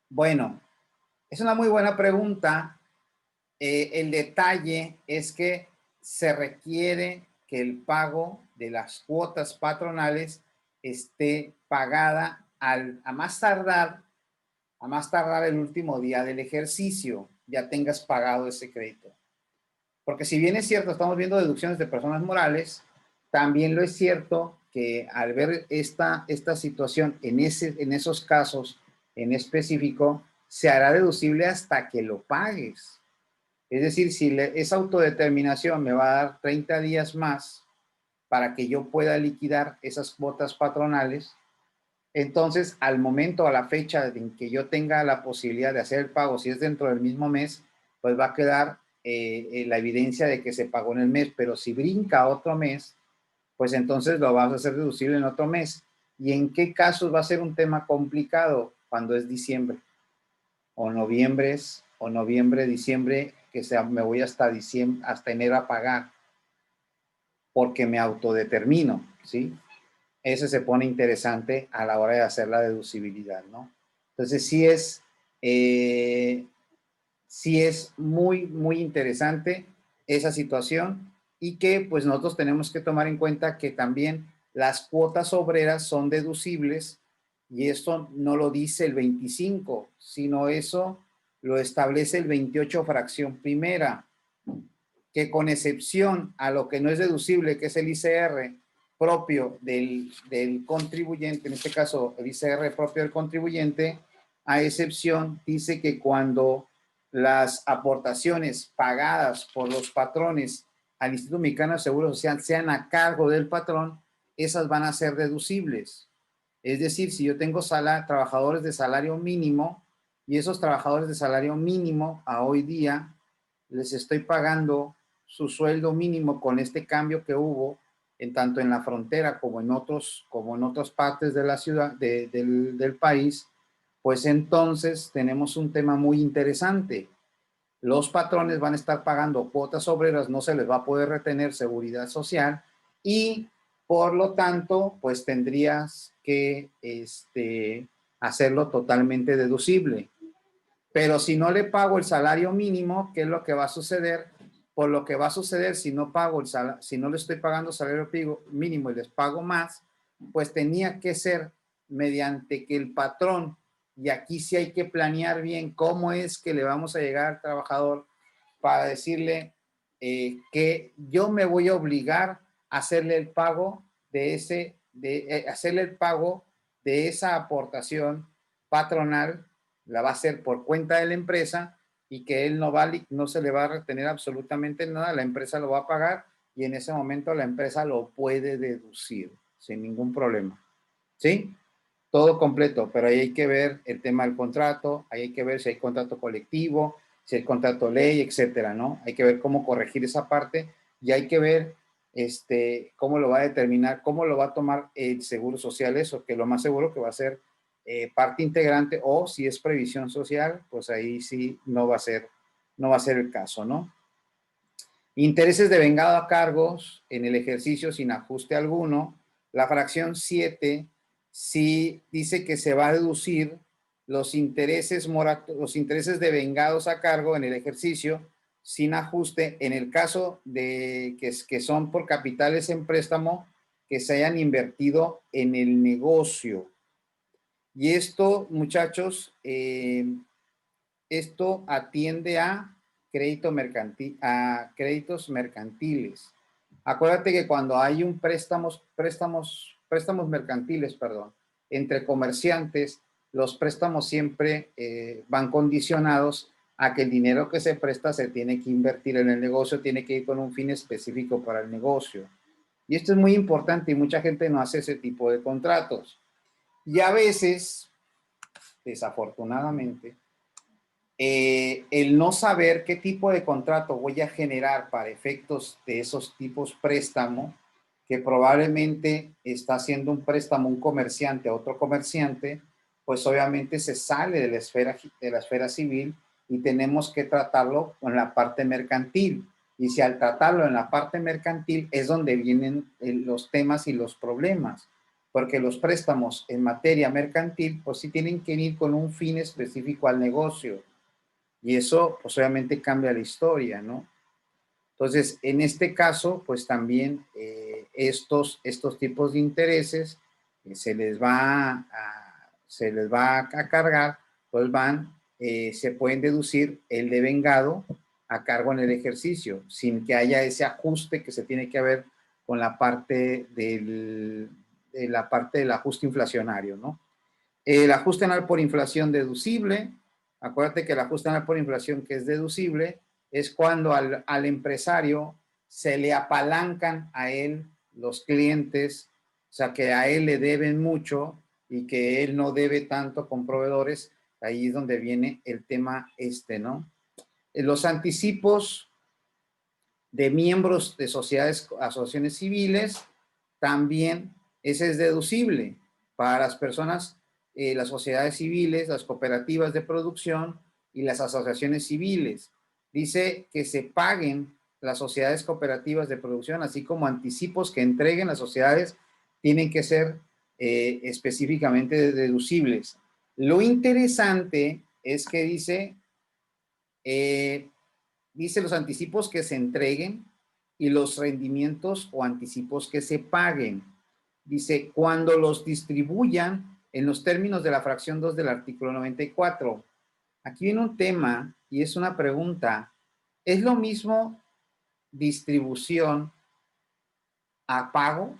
Bueno, es una muy buena pregunta. El detalle es que se requiere que el pago de las cuotas patronales esté pagada a más tardar el último día del ejercicio, ya tengas pagado ese crédito. Porque si bien es cierto, estamos viendo deducciones de personas morales, también lo es cierto que al ver esta situación en esos casos en específico, se hará deducible hasta que lo pagues. Es decir, si esa autodeterminación me va a dar 30 días más para que yo pueda liquidar esas cuotas patronales, entonces al momento, a la fecha en que yo tenga la posibilidad de hacer el pago, si es dentro del mismo mes, pues va a quedar la evidencia de que se pagó en el mes, pero si brinca otro mes, pues entonces lo vamos a hacer deducible en otro mes. ¿Y en qué casos va a ser un tema complicado? Cuando es diciembre, o noviembre, diciembre, que sea, me voy hasta diciembre, hasta enero a pagar, porque me autodetermino, ¿sí? Ese se pone interesante a la hora de hacer la deducibilidad, ¿no? Entonces sí es muy, muy interesante esa situación, y que pues nosotros tenemos que tomar en cuenta que también las cuotas obreras son deducibles, y esto no lo dice el 25, sino eso lo establece el 28 fracción primera, que con excepción a lo que no es deducible, que es el ICR propio del contribuyente, en este caso el ICR propio del contribuyente, a excepción dice que cuando las aportaciones pagadas por los patrones al Instituto Mexicano de Seguro Social sean a cargo del patrón, esas van a ser deducibles. Es decir, si yo tengo trabajadores de salario mínimo, y esos trabajadores de salario mínimo a hoy día les estoy pagando su sueldo mínimo con este cambio que hubo, tanto en la frontera como en otras partes de la ciudad, del país, pues entonces tenemos un tema muy interesante. Los patrones van a estar pagando cuotas obreras, no se les va a poder retener seguridad social y por lo tanto, pues tendrías que hacerlo totalmente deducible. Pero si no le pago el salario mínimo, ¿qué es lo que va a suceder? Por lo que va a suceder si no pago el si no le estoy pagando salario mínimo y les pago más, pues tenía que ser mediante que el patrón, y aquí sí hay que planear bien cómo es que le vamos a llegar al trabajador para decirle que yo me voy a obligar a hacerle el pago hacerle el pago de esa aportación patronal, la va a hacer por cuenta de la empresa y que él no se le va a retener absolutamente nada, la empresa lo va a pagar y en ese momento la empresa lo puede deducir sin ningún problema. ¿Sí? Todo completo, pero ahí hay que ver el tema del contrato, ahí hay que ver si hay contrato colectivo, si hay contrato ley, etcétera, ¿no? Hay que ver cómo corregir esa parte y hay que ver cómo lo va a determinar, cómo lo va a tomar el Seguro Social eso, que lo más seguro que va a ser parte integrante o si es previsión social, pues ahí sí no va a ser el caso, ¿no? Intereses de vengado a cargos en el ejercicio sin ajuste alguno. La fracción 7 sí dice que se va a deducir los intereses de vengados a cargo en el ejercicio sin ajuste en el caso de que son por capitales en préstamo que se hayan invertido en el negocio. Y esto, muchachos, esto atiende a créditos mercantiles. Acuérdate que cuando hay un préstamos mercantiles, perdón, entre comerciantes, los préstamos siempre van condicionados a que el dinero que se presta se tiene que invertir en el negocio, tiene que ir con un fin específico para el negocio. Y esto es muy importante y mucha gente no hace ese tipo de contratos. Y a veces, desafortunadamente, el no saber qué tipo de contrato voy a generar para efectos de esos tipos préstamo, que probablemente está haciendo un préstamo un comerciante a otro comerciante, pues obviamente se sale de la esfera civil y tenemos que tratarlo con la parte mercantil. Y si al tratarlo en la parte mercantil es donde vienen los temas y los problemas, porque los préstamos en materia mercantil pues sí tienen que ir con un fin específico al negocio. Y eso, pues obviamente cambia la historia, ¿no? Entonces, en este caso, pues también estos tipos de intereses se les va a cargar, pues se pueden deducir el de vengado a cargo en el ejercicio, sin que haya ese ajuste que se tiene que haber con la parte del ajuste inflacionario, ¿no? El ajuste anual por inflación deducible. Acuérdate que el ajuste anual por inflación que es deducible es cuando al empresario se le apalancan a él los clientes, o sea, que a él le deben mucho y que él no debe tanto con proveedores. Ahí es donde viene el tema ¿no? Los anticipos de miembros de asociaciones civiles, también ese es deducible para las personas, las sociedades civiles, las cooperativas de producción y las asociaciones civiles. Dice que se paguen las sociedades cooperativas de producción, así como anticipos que entreguen las sociedades, tienen que ser específicamente deducibles. Lo interesante es que dice los anticipos que se entreguen y los rendimientos o anticipos que se paguen. Dice, cuando los distribuyan en los términos de la fracción 2 del artículo 94. Aquí viene un tema y es una pregunta. ¿Es lo mismo distribución a pago?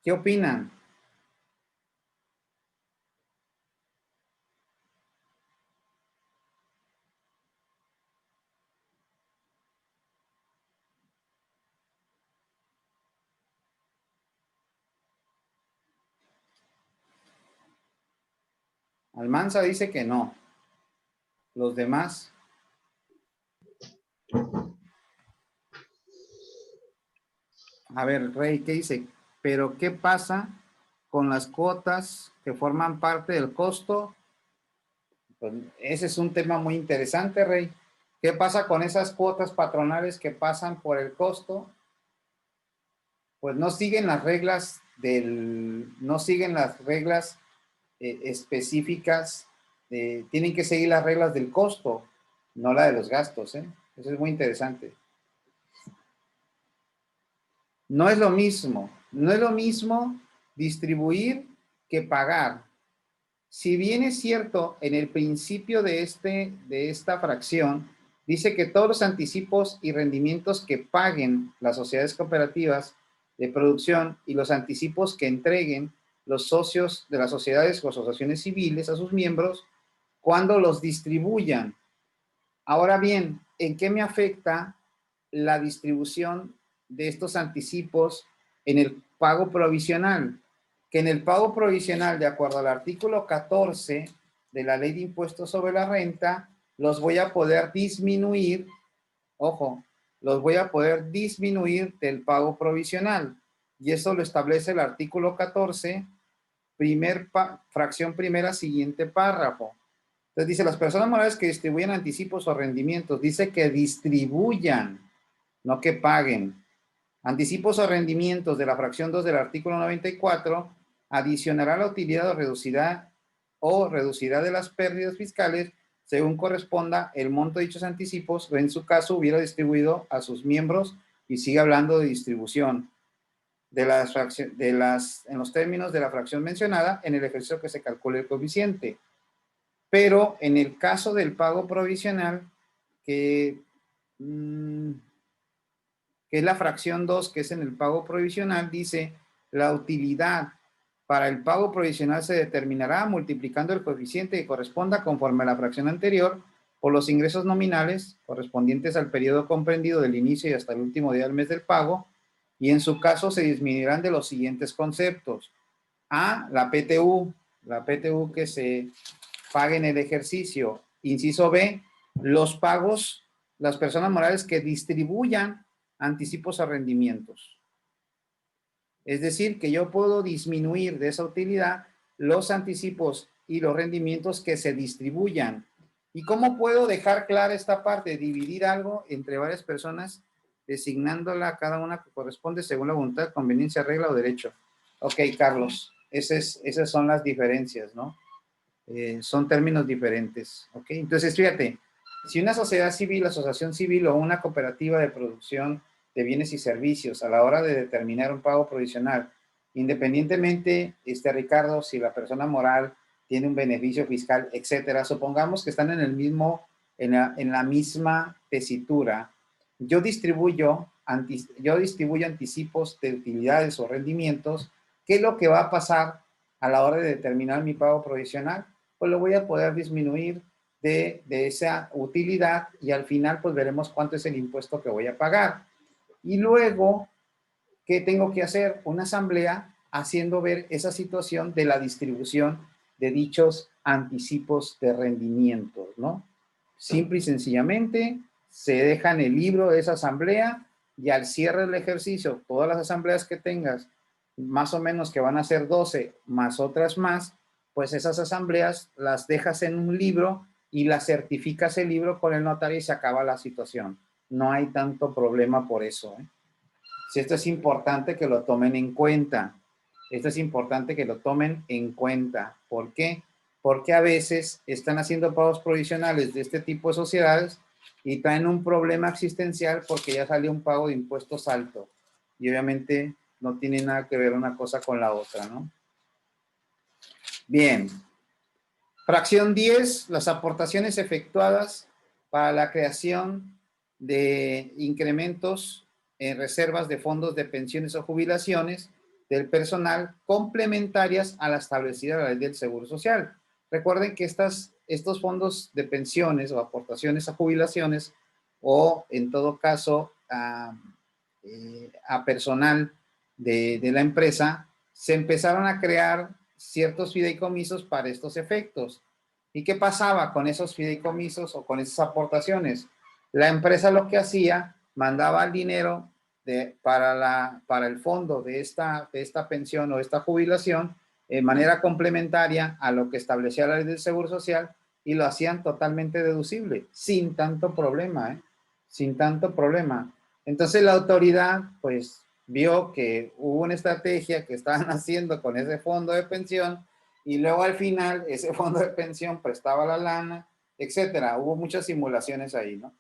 ¿Qué opinan? Almanza dice que no. Los demás. A ver, Rey, ¿qué dice? Pero ¿qué pasa con las cuotas que forman parte del costo? Pues ese es un tema muy interesante, Rey. ¿Qué pasa con esas cuotas patronales que pasan por el costo? Pues no siguen las reglas no siguen las reglas específicas, tienen que seguir las reglas del costo, no la de los gastos, ¿eh? Eso es muy interesante. No es lo mismo, no es lo mismo distribuir que pagar. Si bien es cierto, en el principio de esta fracción, dice que todos los anticipos y rendimientos que paguen las sociedades cooperativas de producción y los anticipos que entreguen los socios de las sociedades o asociaciones civiles a sus miembros, cuando los distribuyan. Ahora bien, ¿en qué me afecta la distribución de estos anticipos en el pago provisional? Que en el pago provisional, de acuerdo al artículo 14 de la Ley de Impuestos sobre la Renta, los voy a poder disminuir, ojo, los voy a poder disminuir del pago provisional. Y eso lo establece el artículo 14, fracción primera, siguiente párrafo. Entonces dice, las personas morales que distribuyen anticipos o rendimientos, dice que distribuyan, no que paguen. Anticipos o rendimientos de la fracción 2 del artículo 94 adicionará la utilidad o reducirá de las pérdidas fiscales según corresponda el monto de dichos anticipos o en su caso hubiera distribuido a sus miembros y sigue hablando de distribución en los términos de la fracción mencionada en el ejercicio que se calcule el coeficiente. Pero en el caso del pago provisional, que es la fracción 2, que es en el pago provisional, dice, la utilidad para el pago provisional se determinará multiplicando el coeficiente que corresponda conforme a la fracción anterior por los ingresos nominales correspondientes al periodo comprendido del inicio y hasta el último día del mes del pago, y en su caso se disminuirán de los siguientes conceptos. A, la PTU que se pague en el ejercicio. Inciso B, los pagos, las personas morales que distribuyan anticipos a rendimientos. Es decir, que yo puedo disminuir de esa utilidad los anticipos y los rendimientos que se distribuyan. ¿Y cómo puedo dejar clara esta parte? Dividir algo entre varias personas, designándola a cada una que corresponde según la voluntad, conveniencia, regla o derecho. Ok, Carlos, esas son las diferencias, ¿no? Son términos diferentes, ¿ok? Entonces, fíjate, si una sociedad civil, asociación civil o una cooperativa de producción de bienes y servicios a la hora de determinar un pago provisional, independientemente, Ricardo, si la persona moral tiene un beneficio fiscal, etcétera, supongamos que están en la misma tesitura, yo distribuyo anticipos de utilidades o rendimientos. ¿Qué es lo que va a pasar a la hora de determinar mi pago provisional? Pues lo voy a poder disminuir de esa utilidad y al final pues veremos cuánto es el impuesto que voy a pagar. Y luego, ¿qué tengo que hacer? Una asamblea haciendo ver esa situación de la distribución de dichos anticipos de rendimientos, ¿no? Simple y sencillamente se deja en el libro de esa asamblea y al cierre del ejercicio, todas las asambleas que tengas, más o menos que van a ser 12 más otras más, pues esas asambleas las dejas en un libro y las certificas el libro con el notario y se acaba la situación. No hay tanto problema por eso, ¿eh? Si esto es importante que lo tomen en cuenta. Esto es importante que lo tomen en cuenta. ¿Por qué? Porque a veces están haciendo pagos provisionales de este tipo de sociedades y traen un problema existencial porque ya salió un pago de impuestos alto. Y obviamente no tiene nada que ver una cosa con la otra, ¿no? Bien. Fracción 10, las aportaciones efectuadas para la creación de incrementos en reservas de fondos de pensiones o jubilaciones del personal complementarias a la establecida en la Ley del Seguro Social. Recuerden que estos fondos de pensiones o aportaciones a jubilaciones o en todo caso a personal de la empresa, se empezaron a crear ciertos fideicomisos para estos efectos. ¿Y qué pasaba con esos fideicomisos o con esas aportaciones? La empresa lo que hacía, mandaba el dinero para el fondo de esta pensión o esta jubilación de manera complementaria a lo que establecía la ley del Seguro Social y lo hacían totalmente deducible, sin tanto problema, ¿eh? Sin tanto problema. Entonces la autoridad, pues, vio que hubo una estrategia que estaban haciendo con ese fondo de pensión y luego al final ese fondo de pensión prestaba la lana, etcétera. Hubo muchas simulaciones ahí, ¿no?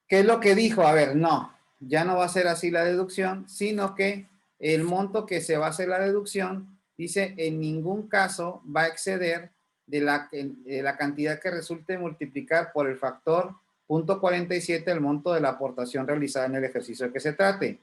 ¿Qué es lo que dijo? A ver, no, ya no va a ser así la deducción, sino que el monto que se va a hacer la deducción, dice, en ningún caso va a exceder de la cantidad que resulte multiplicar por el factor 0.47 el monto de la aportación realizada en el ejercicio que se trate.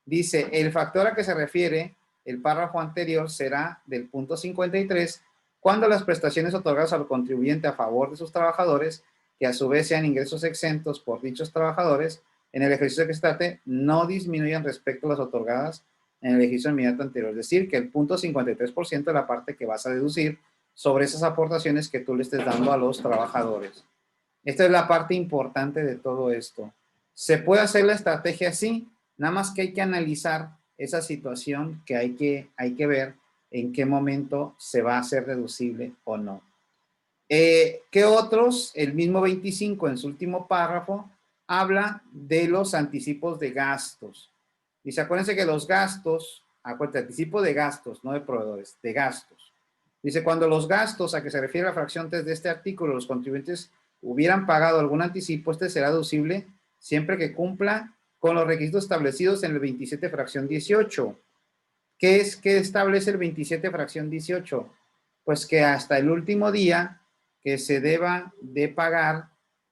Dice, el factor a que se refiere el párrafo anterior será del 0.53 cuando las prestaciones otorgadas al contribuyente a favor de sus trabajadores, que a su vez sean ingresos exentos por dichos trabajadores, en el ejercicio que se trate, no disminuyan respecto a las otorgadas en el ejercicio inmediato anterior. Es decir, que el 0.53% de la parte que vas a deducir sobre esas aportaciones que tú le estés dando a los trabajadores. Esta es la parte importante de todo esto. ¿Se puede hacer la estrategia así? Nada más que hay que analizar esa situación que hay que ver en qué momento se va a hacer deducible o no. ¿Qué otros? El mismo 25 en su último párrafo habla de los anticipos de gastos. Dice, acuérdense que los gastos, acuérdense, anticipo de gastos, no de proveedores, de gastos. Dice, cuando los gastos a que se refiere la fracción 3 de este artículo, los contribuyentes hubieran pagado algún anticipo, este será deducible siempre que cumpla con los requisitos establecidos en el 27 fracción 18. ¿Qué establece el 27 fracción 18? Pues que hasta el último día que se deba de pagar,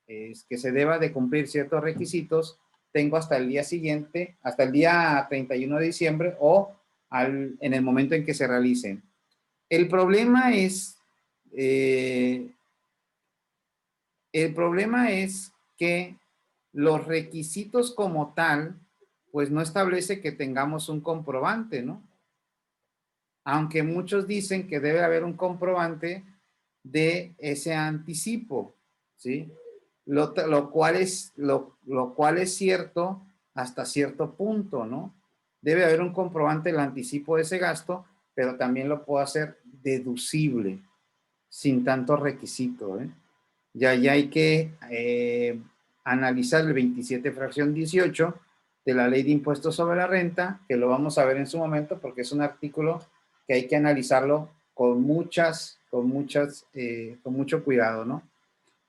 que se deba de cumplir ciertos requisitos, tengo hasta el día siguiente, hasta el día 31 de diciembre o en el momento en que se realicen. El problema es que los requisitos como tal, pues no establece que tengamos un comprobante, ¿no? Aunque muchos dicen que debe haber un comprobante de ese anticipo, ¿sí? Lo cual es cierto hasta cierto punto, ¿no? Debe haber un comprobante del anticipo de ese gasto, pero también lo puedo hacer deducible, sin tanto requisito, ¿eh? Ya hay que analizar el 27 fracción 18 de la Ley de Impuestos sobre la Renta, que lo vamos a ver en su momento porque es un artículo que hay que analizarlo con mucho cuidado, ¿no?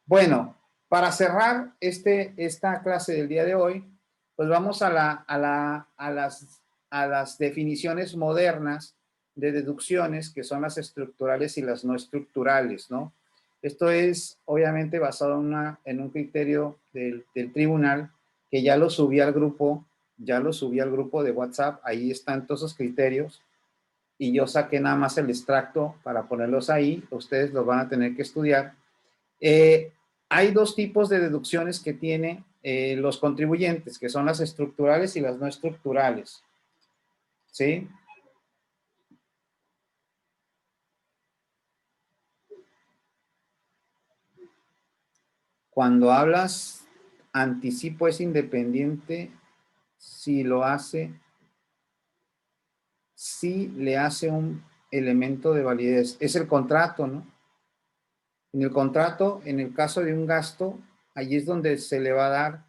Bueno, para cerrar esta clase del día de hoy, pues vamos a las definiciones modernas de deducciones, que son las estructurales y las no estructurales, ¿no? Esto es obviamente basado en un criterio del tribunal que ya lo subí al grupo de WhatsApp, ahí están todos esos criterios y yo saqué nada más el extracto para ponerlos ahí, ustedes los van a tener que estudiar. Hay dos tipos de deducciones que tienen los contribuyentes, que son las estructurales y las no estructurales, ¿sí? Cuando hablas anticipo es independiente si le hace un elemento de validez. Es el contrato, ¿no? En el contrato, en el caso de un gasto, allí es donde se le va a dar,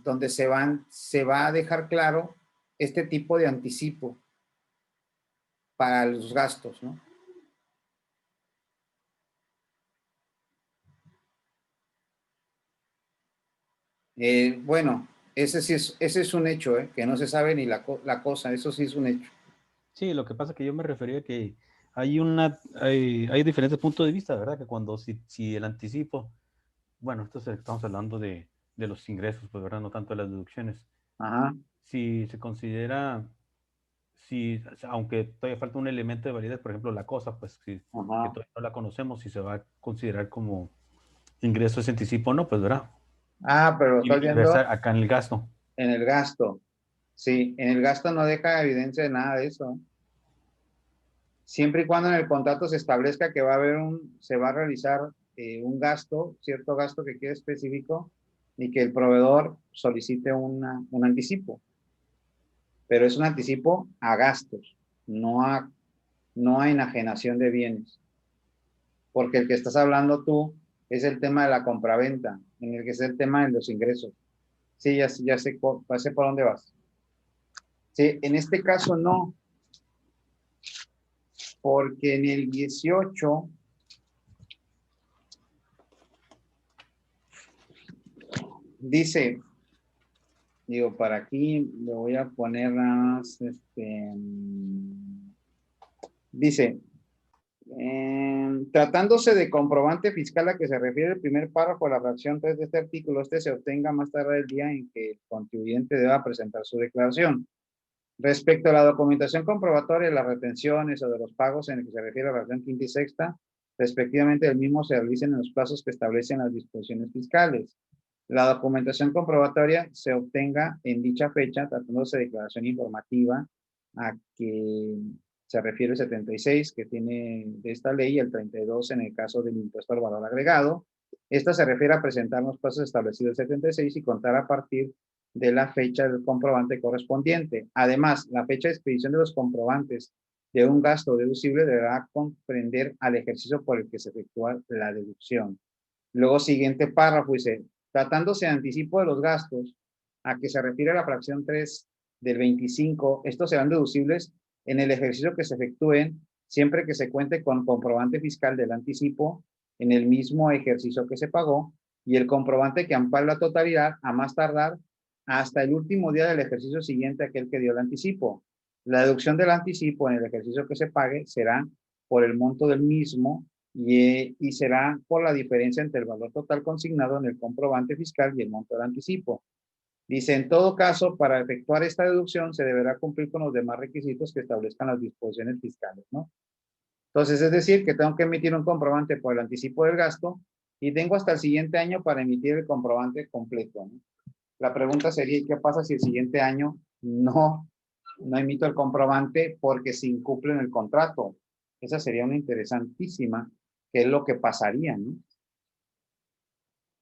donde se va a dejar claro este tipo de anticipo para los gastos, ¿no? Bueno, ese es un hecho, que no se sabe ni la cosa, eso sí es un hecho. Sí, lo que pasa es que yo me refería a que hay diferentes puntos de vista, ¿verdad? Que cuando si el anticipo, bueno, estamos hablando de los ingresos, pues, ¿verdad? No tanto de las deducciones. Ajá. Si se considera, aunque todavía falta un elemento de validez, por ejemplo, la cosa, pues, que todavía no la conocemos, si se va a considerar como ingreso ese anticipo o no, pues, ¿verdad? Ah, pero estás viendo acá en el gasto. en el gasto. Sí, en el gasto no deja evidencia de nada de eso. Siempre y cuando en el contrato se establezca que se va a realizar un gasto, cierto gasto que quede específico, y que el proveedor solicite un anticipo. Pero es un anticipo a gastos, no a enajenación de bienes. Porque el que estás hablando tú es el tema de la compraventa, en el que es el tema de los ingresos. Sí, ya sé por dónde vas. Sí, en este caso no, porque en el 18 dice, digo, para aquí le voy a poner más, dice, tratándose de comprobante fiscal a que se refiere el primer párrafo de la fracción 3 de este artículo, este se obtenga más tarde del día en que el contribuyente deba presentar su declaración. Respecto a la documentación comprobatoria de las retenciones o de los pagos en el que se refiere a la fracción quinta y sexta, respectivamente el mismo se realicen en los plazos que establecen las disposiciones fiscales. La documentación comprobatoria se obtenga en dicha fecha, tratándose de declaración informativa a que se refiere el 76 que tiene de esta ley y el 32 en el caso del impuesto al valor agregado. Esta se refiere a presentar los plazos establecidos el 76 y contar a partir de la fecha del comprobante correspondiente. Además, la fecha de expedición de los comprobantes de un gasto deducible deberá comprender al ejercicio por el que se efectúa la deducción. Luego, siguiente párrafo dice, tratándose de anticipo de los gastos, a que se refiere la fracción 3 del 25, estos serán deducibles en el ejercicio que se efectúen siempre que se cuente con comprobante fiscal del anticipo en el mismo ejercicio que se pagó y el comprobante que ampara la totalidad a más tardar hasta el último día del ejercicio siguiente a aquel que dio el anticipo. La deducción del anticipo en el ejercicio que se pague será por el monto del mismo y será por la diferencia entre el valor total consignado en el comprobante fiscal y el monto del anticipo. Dice, en todo caso, para efectuar esta deducción se deberá cumplir con los demás requisitos que establezcan las disposiciones fiscales, ¿no? Entonces, es decir, que tengo que emitir un comprobante por el anticipo del gasto y tengo hasta el siguiente año para emitir el comprobante completo, ¿no? La pregunta sería, ¿qué pasa si el siguiente año no emito el comprobante porque se incumple en el contrato? Esa sería una interesantísima, ¿qué es lo que pasaría, no?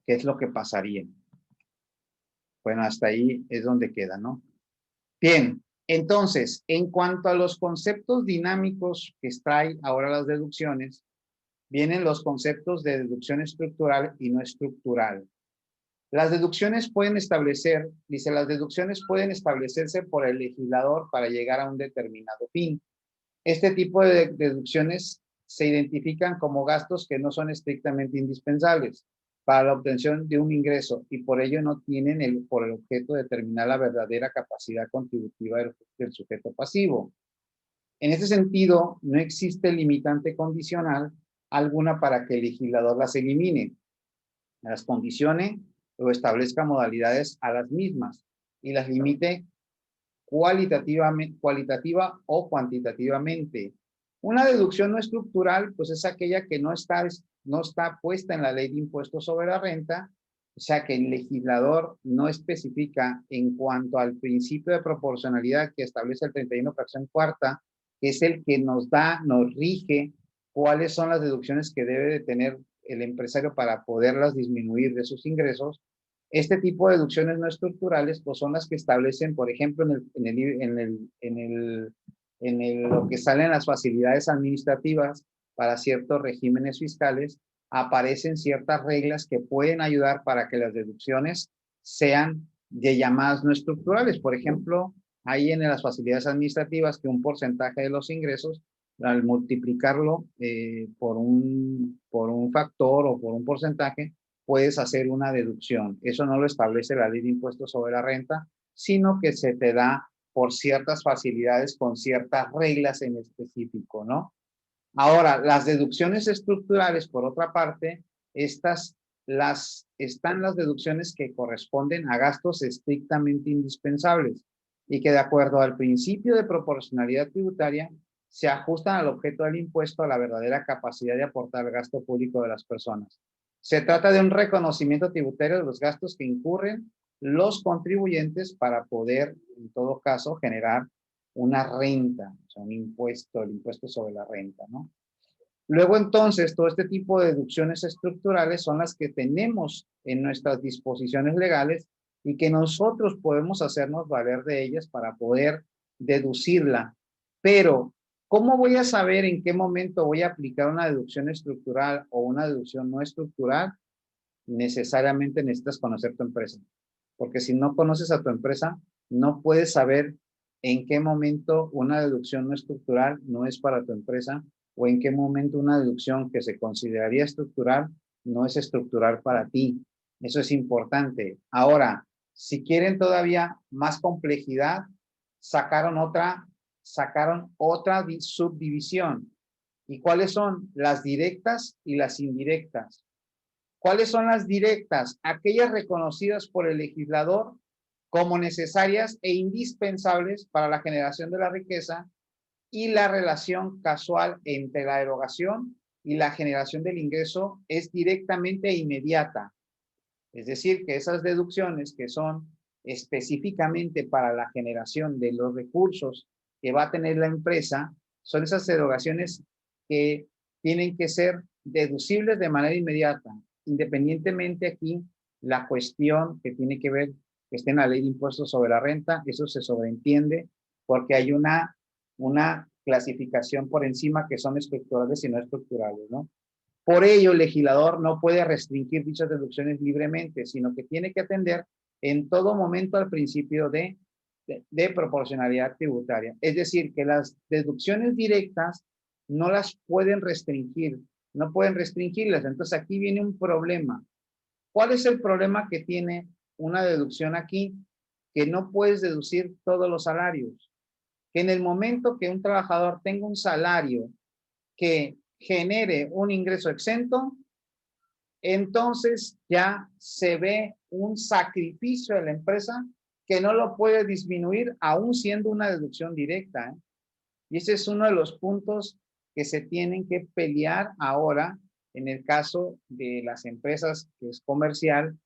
¿Qué es lo que pasaría? Bueno, hasta ahí es donde queda, ¿no? Bien, entonces, en cuanto a los conceptos dinámicos que trae ahora las deducciones, vienen los conceptos de deducción estructural y no estructural. Las deducciones pueden establecer, dice, las deducciones pueden establecerse por el legislador para llegar a un determinado fin. Este tipo de deducciones se identifican como gastos que no son estrictamente indispensables para la obtención de un ingreso y por ello no tienen por el objeto determinar la verdadera capacidad contributiva del sujeto pasivo. En este sentido, no existe limitante condicional alguna para que el legislador las elimine, las condicione o establezca modalidades a las mismas y las limite cualitativa o cuantitativamente. Una deducción no estructural, pues es aquella que no está puesta en la ley de impuestos sobre la renta, o sea que el legislador no especifica en cuanto al principio de proporcionalidad que establece el 31 fracción cuarta, que es el que nos rige cuáles son las deducciones que debe de tener el empresario para poderlas disminuir de sus ingresos. Este tipo de deducciones no estructurales pues son las que establecen, por ejemplo, lo que salen las facilidades administrativas para ciertos regímenes fiscales, aparecen ciertas reglas que pueden ayudar para que las deducciones sean de llamadas no estructurales. Por ejemplo, hay en las facilidades administrativas que un porcentaje de los ingresos, al multiplicarlo por un factor o por un porcentaje, puedes hacer una deducción. Eso no lo establece la ley de impuestos sobre la renta, sino que se te da por ciertas facilidades con ciertas reglas en específico, ¿no? Ahora, las deducciones estructurales, por otra parte, están las deducciones que corresponden a gastos estrictamente indispensables y que de acuerdo al principio de proporcionalidad tributaria se ajustan al objeto del impuesto a la verdadera capacidad de aportar el gasto público de las personas. Se trata de un reconocimiento tributario de los gastos que incurren los contribuyentes para poder, en todo caso, generar una renta, o sea, un impuesto, el impuesto sobre la renta, ¿no? Luego entonces, todo este tipo de deducciones estructurales son las que tenemos en nuestras disposiciones legales y que nosotros podemos hacernos valer de ellas para poder deducirla. Pero, ¿cómo voy a saber en qué momento voy a aplicar una deducción estructural o una deducción no estructural? Necesariamente necesitas conocer tu empresa. Porque si no conoces a tu empresa, no puedes saber en qué momento una deducción no estructural no es para tu empresa o en qué momento una deducción que se consideraría estructural no es estructural para ti. Eso es importante. Ahora, si quieren todavía más complejidad, sacaron otra subdivisión. ¿Y cuáles son? Las directas y las indirectas. ¿Cuáles son las directas? Aquellas reconocidas por el legislador como necesarias e indispensables para la generación de la riqueza y la relación casual entre la erogación y la generación del ingreso es directamente e inmediata. Es decir, que esas deducciones que son específicamente para la generación de los recursos que va a tener la empresa, son esas erogaciones que tienen que ser deducibles de manera inmediata. Independientemente aquí, la cuestión que tiene que ver, que esté en la ley de impuestos sobre la renta, eso se sobreentiende porque hay una clasificación por encima que son estructurales y no estructurales, ¿no? Por ello, el legislador no puede restringir dichas deducciones libremente, sino que tiene que atender en todo momento al principio de proporcionalidad tributaria. Es decir, que las deducciones directas no las pueden restringir, no pueden restringirlas. Entonces aquí viene un problema. ¿Cuál es el problema que tiene una deducción aquí? Que no puedes deducir todos los salarios. Que en el momento que un trabajador tenga un salario que genere un ingreso exento, entonces ya se ve un sacrificio de la empresa que no lo puede disminuir aún siendo una deducción directa, ¿eh? Y ese es uno de los puntos que se tienen que pelear ahora en el caso de las empresas que es comercial,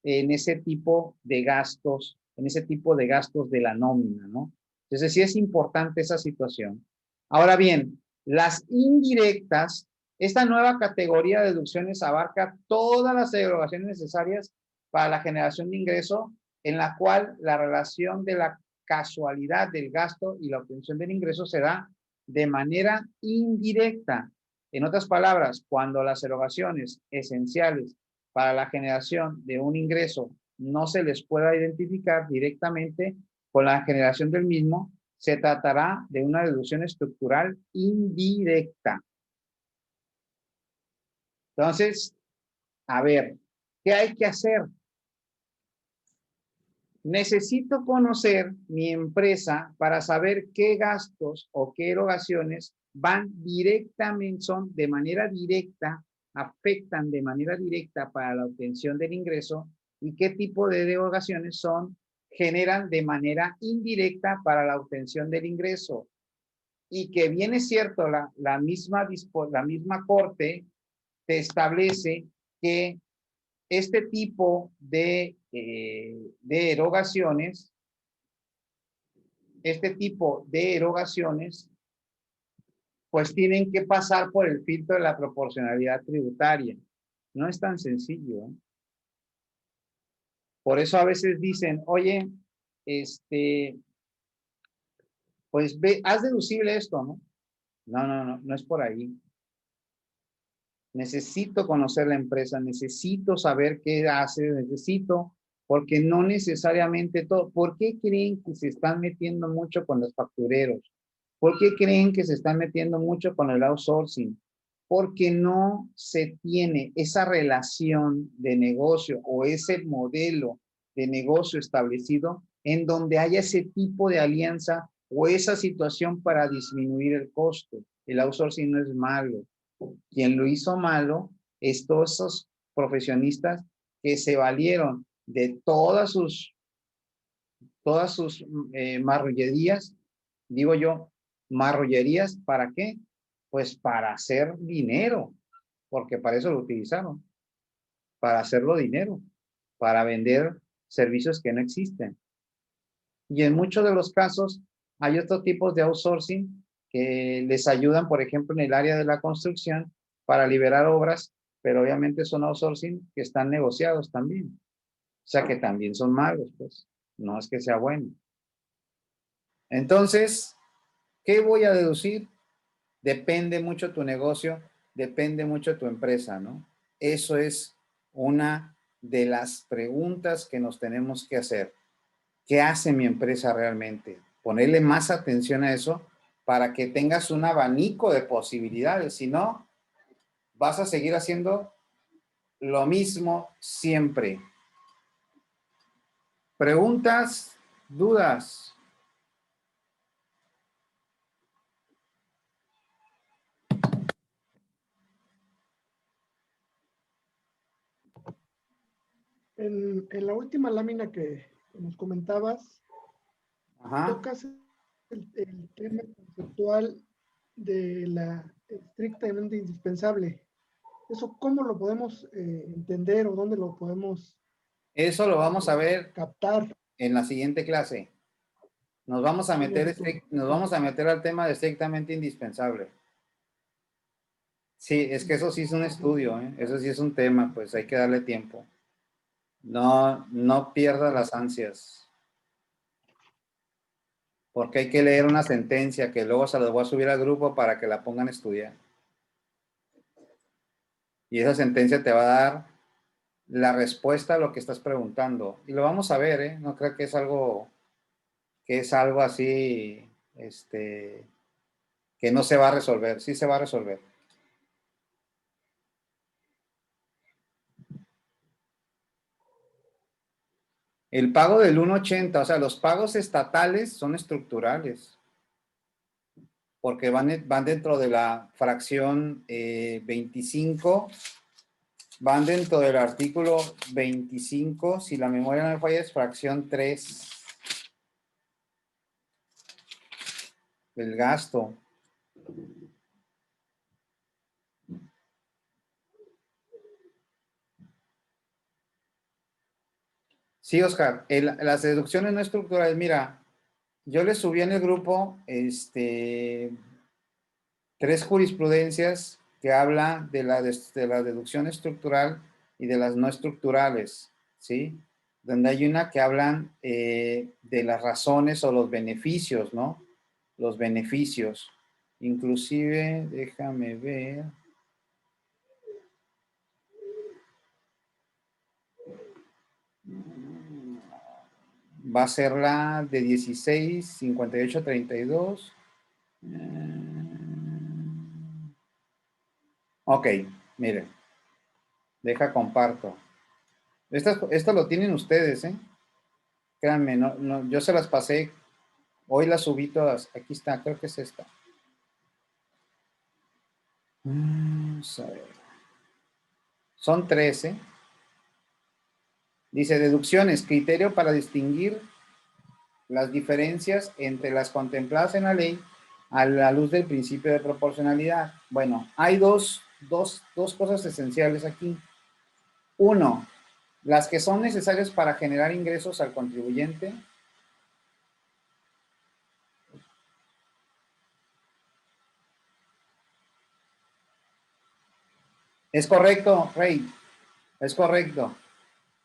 en ese tipo de gastos, de la nómina, ¿no? Entonces sí es importante esa situación. Ahora bien, las indirectas, esta nueva categoría de deducciones abarca todas las erogaciones necesarias para la generación de ingreso, en la cual la relación de la casualidad del gasto y la obtención del ingreso se da de manera indirecta. En otras palabras, cuando las erogaciones esenciales para la generación de un ingreso no se les pueda identificar directamente con la generación del mismo, se tratará de una deducción estructural indirecta. Entonces, a ver, ¿qué hay que hacer? Necesito conocer mi empresa para saber qué gastos o qué erogaciones van directamente, son de manera directa, afectan de manera directa para la obtención del ingreso y qué tipo de erogaciones generan de manera indirecta para la obtención del ingreso. Y que bien es cierto, la misma Corte te establece que este tipo de erogaciones, pues tienen que pasar por el filtro de la proporcionalidad tributaria. No es tan sencillo, ¿eh? Por eso a veces dicen, oye, pues haz deducible esto, ¿no? No es por ahí. Necesito conocer la empresa, necesito saber qué hace, porque no necesariamente todo. ¿Por qué creen que se están metiendo mucho con los factureros? ¿Por qué creen que se están metiendo mucho con el outsourcing? Porque no se tiene esa relación de negocio o ese modelo de negocio establecido en donde haya ese tipo de alianza o esa situación para disminuir el costo. El outsourcing no es malo. Quien lo hizo malo es todos esos profesionistas que se valieron de todas sus marrullerías, digo yo, marrullerías, ¿para qué? Pues para hacer dinero, porque para eso lo utilizaron, para hacerlo dinero, para vender servicios que no existen. Y en muchos de los casos hay otros tipos de outsourcing que les ayudan, por ejemplo, en el área de la construcción, para liberar obras, pero obviamente son outsourcing que están negociados también. O sea que también son malos, pues. No es que sea bueno. Entonces, ¿qué voy a deducir? Depende mucho tu negocio, depende mucho tu empresa, ¿no? Eso es una de las preguntas que nos tenemos que hacer. ¿Qué hace mi empresa realmente? Ponerle más atención a eso para que tengas un abanico de posibilidades. Si no, vas a seguir haciendo lo mismo siempre. ¿Preguntas? ¿Dudas? En la última lámina que nos comentabas, Ajá. tocas el tema conceptual de la estrictamente indispensable. ¿Eso cómo lo podemos entender o dónde lo podemos Eso lo vamos a ver captar? en la siguiente clase. Nos vamos a meter al tema de estrictamente indispensable. Sí, es que eso sí es un estudio, ¿eh? Eso sí es un tema, pues hay que darle tiempo. No pierdas las ansias. Porque hay que leer una sentencia que luego se las voy a subir al grupo para que la pongan a estudiar. Y esa sentencia te va a dar la respuesta a lo que estás preguntando. Y lo vamos a ver, ¿eh? No creo que es algo así, que no se va a resolver. Sí se va a resolver. El pago del 1.80, o sea, los pagos estatales son estructurales, porque van dentro de la fracción 25, van dentro del artículo 25, si la memoria no me falla, es fracción 3 del gasto. Sí, Oscar, las deducciones no estructurales, mira, yo les subí en el grupo 3 jurisprudencias que hablan de la deducción estructural y de las no estructurales, ¿sí? Donde hay una que hablan de las razones o los beneficios, ¿no? Los beneficios. Inclusive, déjame ver. Va a ser la de 16, 58, 32. Ok, miren. Deja comparto. Esto lo tienen ustedes, ¿eh? Créanme, yo se las pasé. Hoy las subí todas. Aquí está, creo que es esta. Vamos a ver. Son 13. Dice, deducciones, criterio para distinguir las diferencias entre las contempladas en la ley a la luz del principio de proporcionalidad. Bueno, hay dos cosas esenciales aquí. Uno, las que son necesarias para generar ingresos al contribuyente. Es correcto, Rey, es correcto.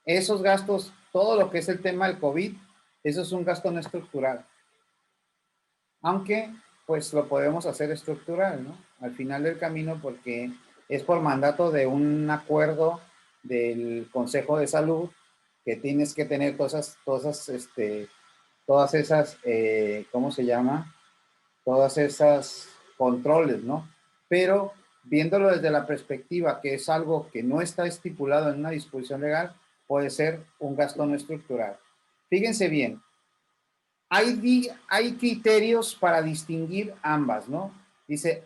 Esos gastos, todo lo que es el tema del COVID, eso es un gasto no estructural. Aunque, pues lo podemos hacer estructural, ¿no? Al final del camino, porque es por mandato de un acuerdo del Consejo de Salud que tienes que tener todas esas, ¿cómo se llama? Todas esas controles, ¿no? Pero viéndolo desde la perspectiva que es algo que no está estipulado en una disposición legal, puede ser un gasto no estructural. Fíjense bien, hay criterios para distinguir ambas, ¿no? Dice,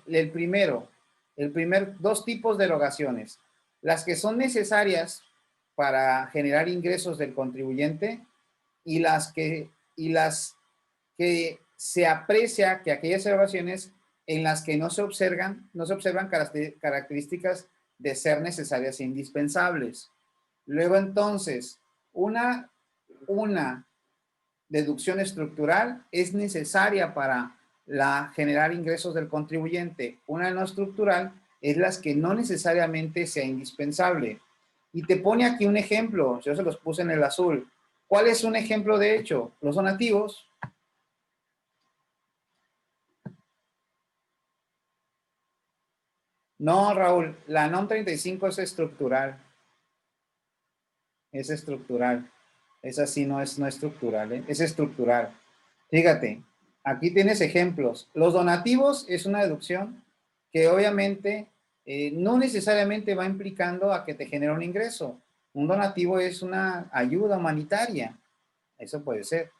dos tipos de erogaciones. Las que son necesarias para generar ingresos del contribuyente y las que se aprecia que aquellas erogaciones en las que no se observan características de ser necesarias e indispensables. Luego entonces, una deducción estructural es necesaria para generar ingresos del contribuyente. Una no estructural es las que no necesariamente sea indispensable. Y te pone aquí un ejemplo, yo se los puse en el azul. ¿Cuál es un ejemplo de hecho? Los donativos. No, Raúl, la NOM 35 es estructural. Es estructural. Esa sí no es estructural, ¿eh? Es estructural. Fíjate, aquí tienes ejemplos. Los donativos es una deducción que obviamente no necesariamente va implicando a que te genere un ingreso. Un donativo es una ayuda humanitaria. Eso puede ser.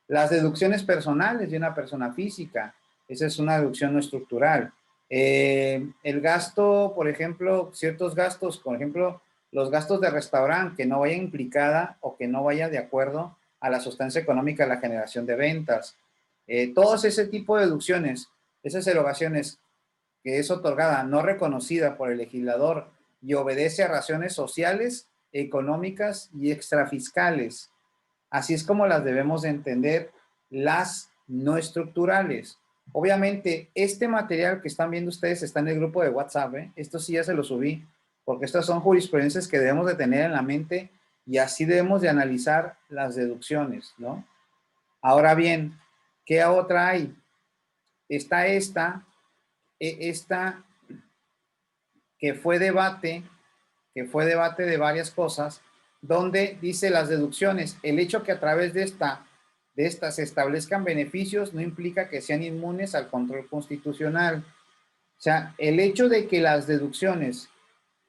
Las deducciones personales de una persona física. Esa es una deducción no estructural. El gasto, por ejemplo, ciertos gastos, por ejemplo, los gastos de restaurante que no vaya implicada o que no vaya de acuerdo a la sustancia económica de la generación de ventas. Todos ese tipo de deducciones, esas erogaciones que es otorgada, no reconocida por el legislador y obedece a razones sociales, económicas y extrafiscales. Así es como las debemos de entender las no estructurales. Obviamente, este material que están viendo ustedes está en el grupo de WhatsApp, ¿eh? Esto sí ya se lo subí, porque estas son jurisprudencias que debemos de tener en la mente y así debemos de analizar las deducciones, ¿no? Ahora bien, ¿qué otra hay? Está esta que fue debate de varias cosas, donde dice las deducciones, el hecho que a través de estas se establezcan beneficios no implica que sean inmunes al control constitucional. O sea, el hecho de que las deducciones,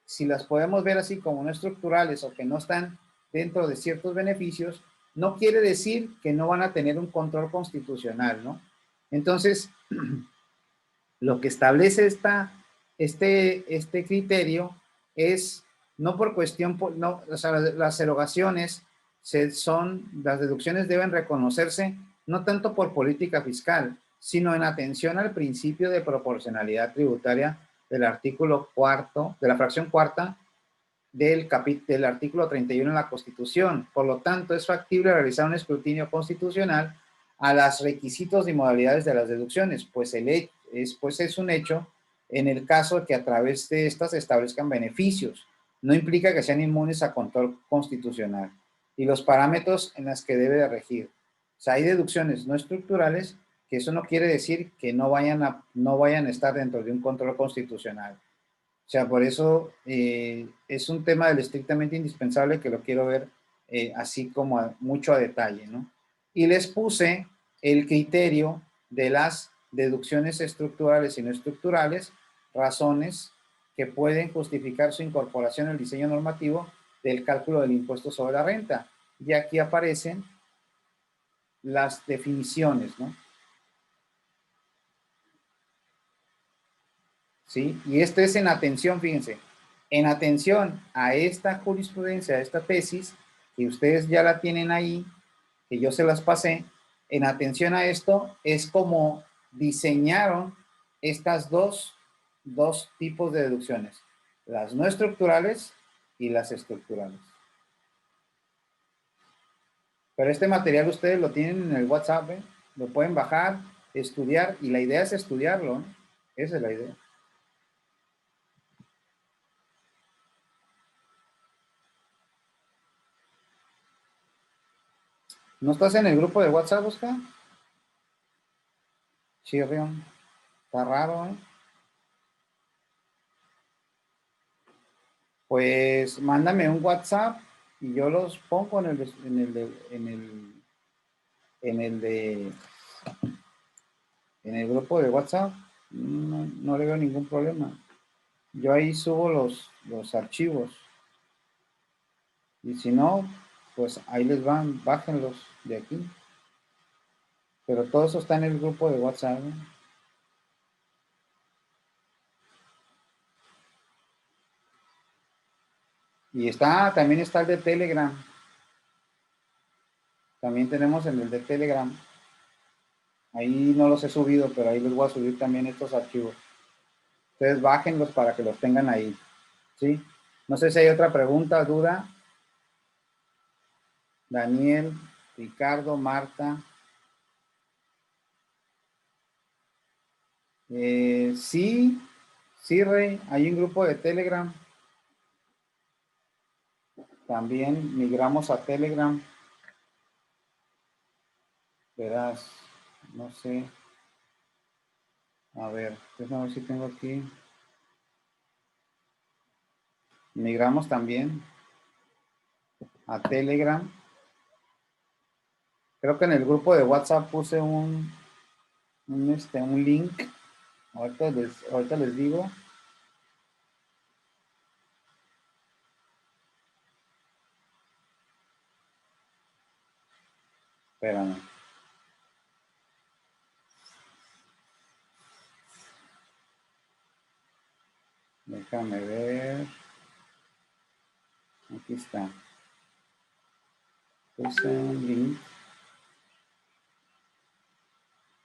si las podemos ver así como no estructurales o que no están dentro de ciertos beneficios, no quiere decir que no van a tener un control constitucional, ¿no? Entonces, lo que establece este criterio es no por cuestión, no, o sea, las erogaciones las deducciones deben reconocerse no tanto por política fiscal, sino en atención al principio de proporcionalidad tributaria del artículo cuarto, de la fracción cuarta del artículo 31 de la Constitución. Por lo tanto, es factible realizar un escrutinio constitucional a los requisitos y modalidades de las deducciones, pues es un hecho en el caso de que a través de estas se establezcan beneficios. No implica que sean inmunes a control constitucional. Y los parámetros en los que debe de regir. O sea, hay deducciones no estructurales, que eso no quiere decir que no vayan a estar dentro de un control constitucional. O sea, por eso es un tema del estrictamente indispensable que lo quiero ver así como mucho a detalle, ¿no? Y les puse el criterio de las deducciones estructurales y no estructurales, razones que pueden justificar su incorporación al diseño normativo del cálculo del impuesto sobre la renta. Y aquí aparecen las definiciones, ¿no? ¿Sí? Y esto es en atención, fíjense, en atención a esta jurisprudencia, a esta tesis, que ustedes ya la tienen ahí, que yo se las pasé, en atención a esto es como diseñaron estas dos tipos de deducciones, las no estructurales y las estructurales. Pero este material ustedes lo tienen en el WhatsApp, ¿eh? Lo pueden bajar, estudiar, y la idea es estudiarlo, ¿no? Esa es la idea. ¿No estás en el grupo de WhatsApp, Oscar? Chirrión. Está raro, ¿eh? Pues mándame un WhatsApp y yo los pongo en el grupo de WhatsApp. No le veo ningún problema. Yo ahí subo los archivos. Y si no, pues ahí les van, bájenlos de aquí. Pero todo eso está en el grupo de WhatsApp, ¿eh? Y también está el de Telegram. También tenemos el de Telegram. Ahí no los he subido, pero ahí les voy a subir también estos archivos. Ustedes bájenlos para que los tengan ahí. ¿Sí? No sé si hay otra pregunta, duda. Daniel, Ricardo, Marta. Sí, Sí, Rey, hay un grupo de Telegram. También migramos a Telegram. Verás, no sé. A ver, déjame ver si tengo aquí. Migramos también a Telegram. Creo que en el grupo de WhatsApp puse un link. Ahorita les digo. Espérame. Déjame ver. Aquí está. Puse un link.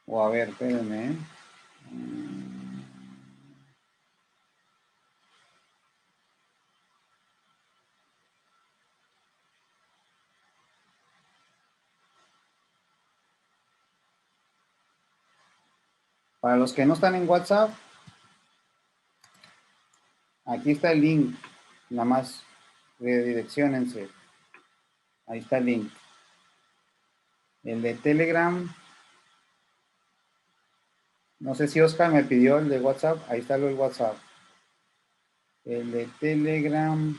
O a ver, espérenme. Para los que no están en WhatsApp, aquí está el link. Nada más redirecciónense. Ahí está el link. El de Telegram. No sé si Oscar me pidió el de WhatsApp. Ahí está el WhatsApp. El de Telegram.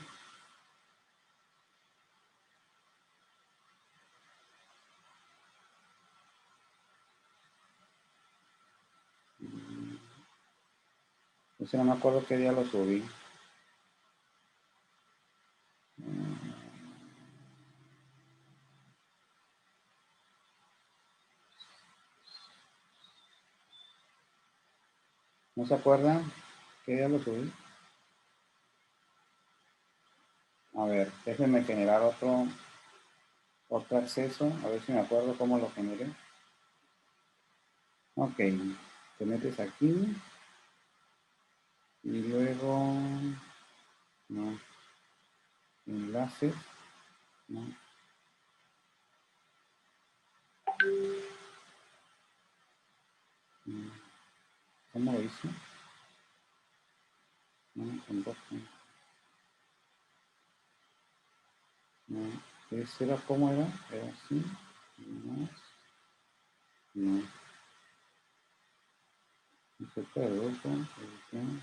No sé, no me acuerdo qué día lo subí. ¿No se acuerdan qué día lo subí? A ver, déjenme generar otro acceso. A ver si me acuerdo cómo lo generé. Ok, te metes aquí. Y luego... No. Enlaces. No. ¿Cómo lo hice? No, tampoco. No. ¿Ese era cómo era? Era así. No. No. Inserta de grupo. Edición.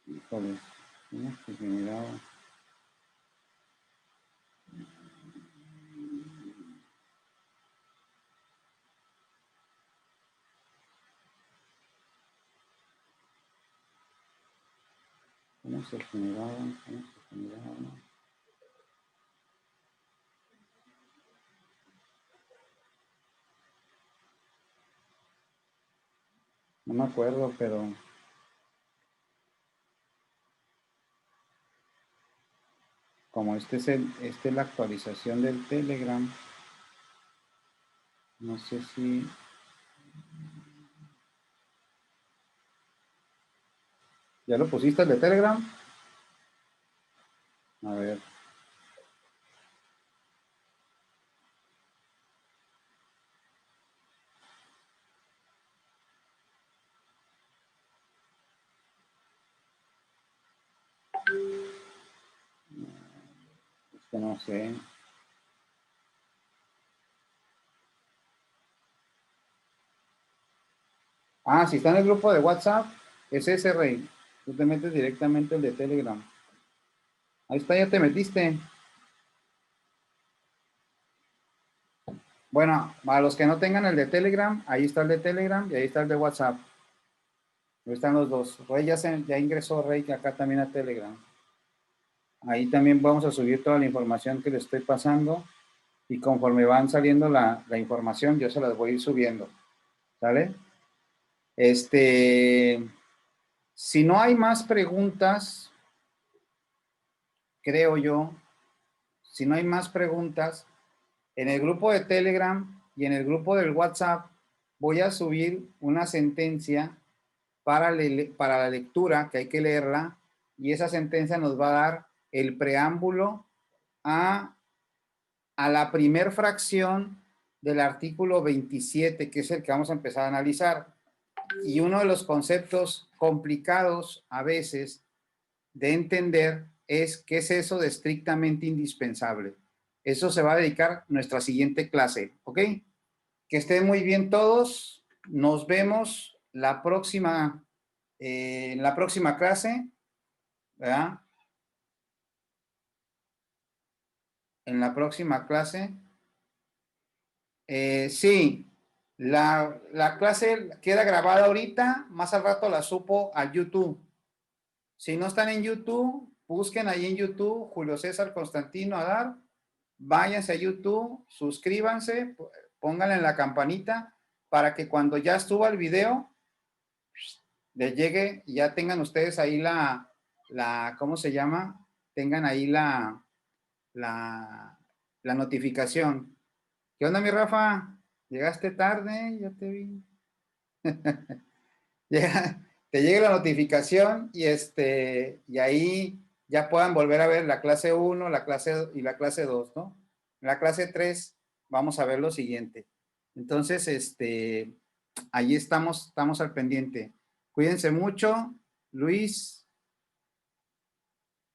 Híjole. Hemos generado. ¿Cómo se generaba? ¿Cómo se generaba? No me acuerdo, pero como esta es la actualización del Telegram, no sé si... ¿Ya lo pusiste el de Telegram? A ver. Es que no sé. Ah, si está en el grupo de WhatsApp, es ese, Rey. Tú te metes directamente el de Telegram. Ahí está, ya te metiste. Bueno, para los que no tengan el de Telegram, ahí está el de Telegram y ahí está el de WhatsApp. Ahí están los dos. Rey ya ingresó, Rey, que acá también a Telegram. Ahí también vamos a subir toda la información que le estoy pasando y conforme van saliendo la información, yo se las voy a ir subiendo. ¿Sale? Si no hay más preguntas, creo yo, si no hay más preguntas, en el grupo de Telegram y en el grupo del WhatsApp voy a subir una sentencia para la lectura, que hay que leerla, y esa sentencia nos va a dar el preámbulo a la primer fracción del artículo 27, que es el que vamos a empezar a analizar. Y uno de los conceptos complicados a veces de entender es qué es eso de estrictamente indispensable. Eso se va a dedicar nuestra siguiente clase, ¿ok? Que estén muy bien todos. Nos vemos en la próxima clase, ¿verdad? En la próxima clase. Sí, la clase queda grabada ahorita, más al rato la subo a YouTube. Si no están en YouTube, busquen ahí en YouTube Julio César Constantino Adar, váyanse a YouTube, suscríbanse, pónganle en la campanita para que cuando ya suba el video les llegue y ya tengan ustedes ahí ¿cómo se llama? Tengan ahí la notificación. ¿Qué onda, mi Rafa? Llegaste tarde, yo te vi. Te llega la notificación y ahí ya puedan volver a ver la clase 1, la clase y la clase 2, ¿no? En la clase 3 vamos a ver lo siguiente. Entonces, ahí estamos al pendiente. Cuídense mucho. Luis.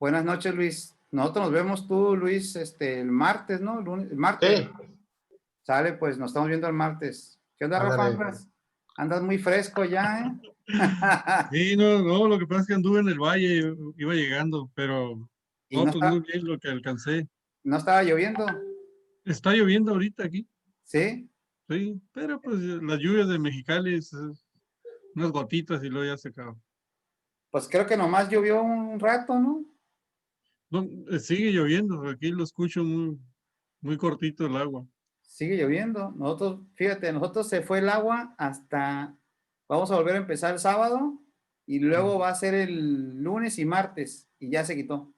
Buenas noches, Luis. Nosotros nos vemos tú, Luis, el martes, ¿no? El martes. Sí. Sale, pues nos estamos viendo el martes. ¿Qué onda, Rafa? Ándale. Andas muy fresco ya, ¿eh? Sí, no, lo que pasa es que anduve en el valle, iba llegando, pero Y no, pues muy bien lo que alcancé. no estaba lloviendo, Está lloviendo ahorita aquí, ¿sí? sí, pero pues las lluvias de Mexicali, unas gotitas y luego ya se acaba. Pues creo que nomás llovió un rato, ¿no? No, sigue lloviendo, aquí lo escucho muy cortito el agua. Sigue lloviendo. Nosotros, fíjate, nosotros se fue el agua vamos a volver a empezar el sábado y luego va a ser el lunes y martes y ya se quitó.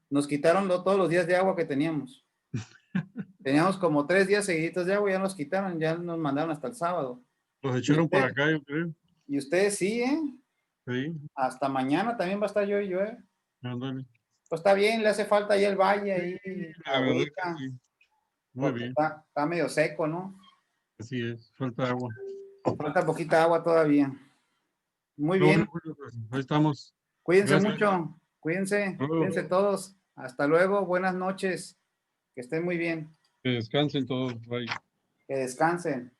Nos quitaron todos los días de agua que teníamos. Teníamos como 3 días seguiditos de agua, ya nos quitaron, ya nos mandaron hasta el sábado. Los echaron para acá, yo creo. Y ustedes sí, ¿eh? Sí, Hasta mañana también va a estar llueve. ándale. Pues está bien, le hace falta ahí el valle, ahí, La verdad agüita, que sí. Muy porque bien, está medio seco, ¿no? así es, falta agua. Falta poquita agua todavía. Muy No, bien, Julio, pues, ahí estamos. cuídense Gracias. mucho, cuídense todos. Hasta luego, buenas noches, que estén muy bien, Que descansen todos. Bye. que descansen.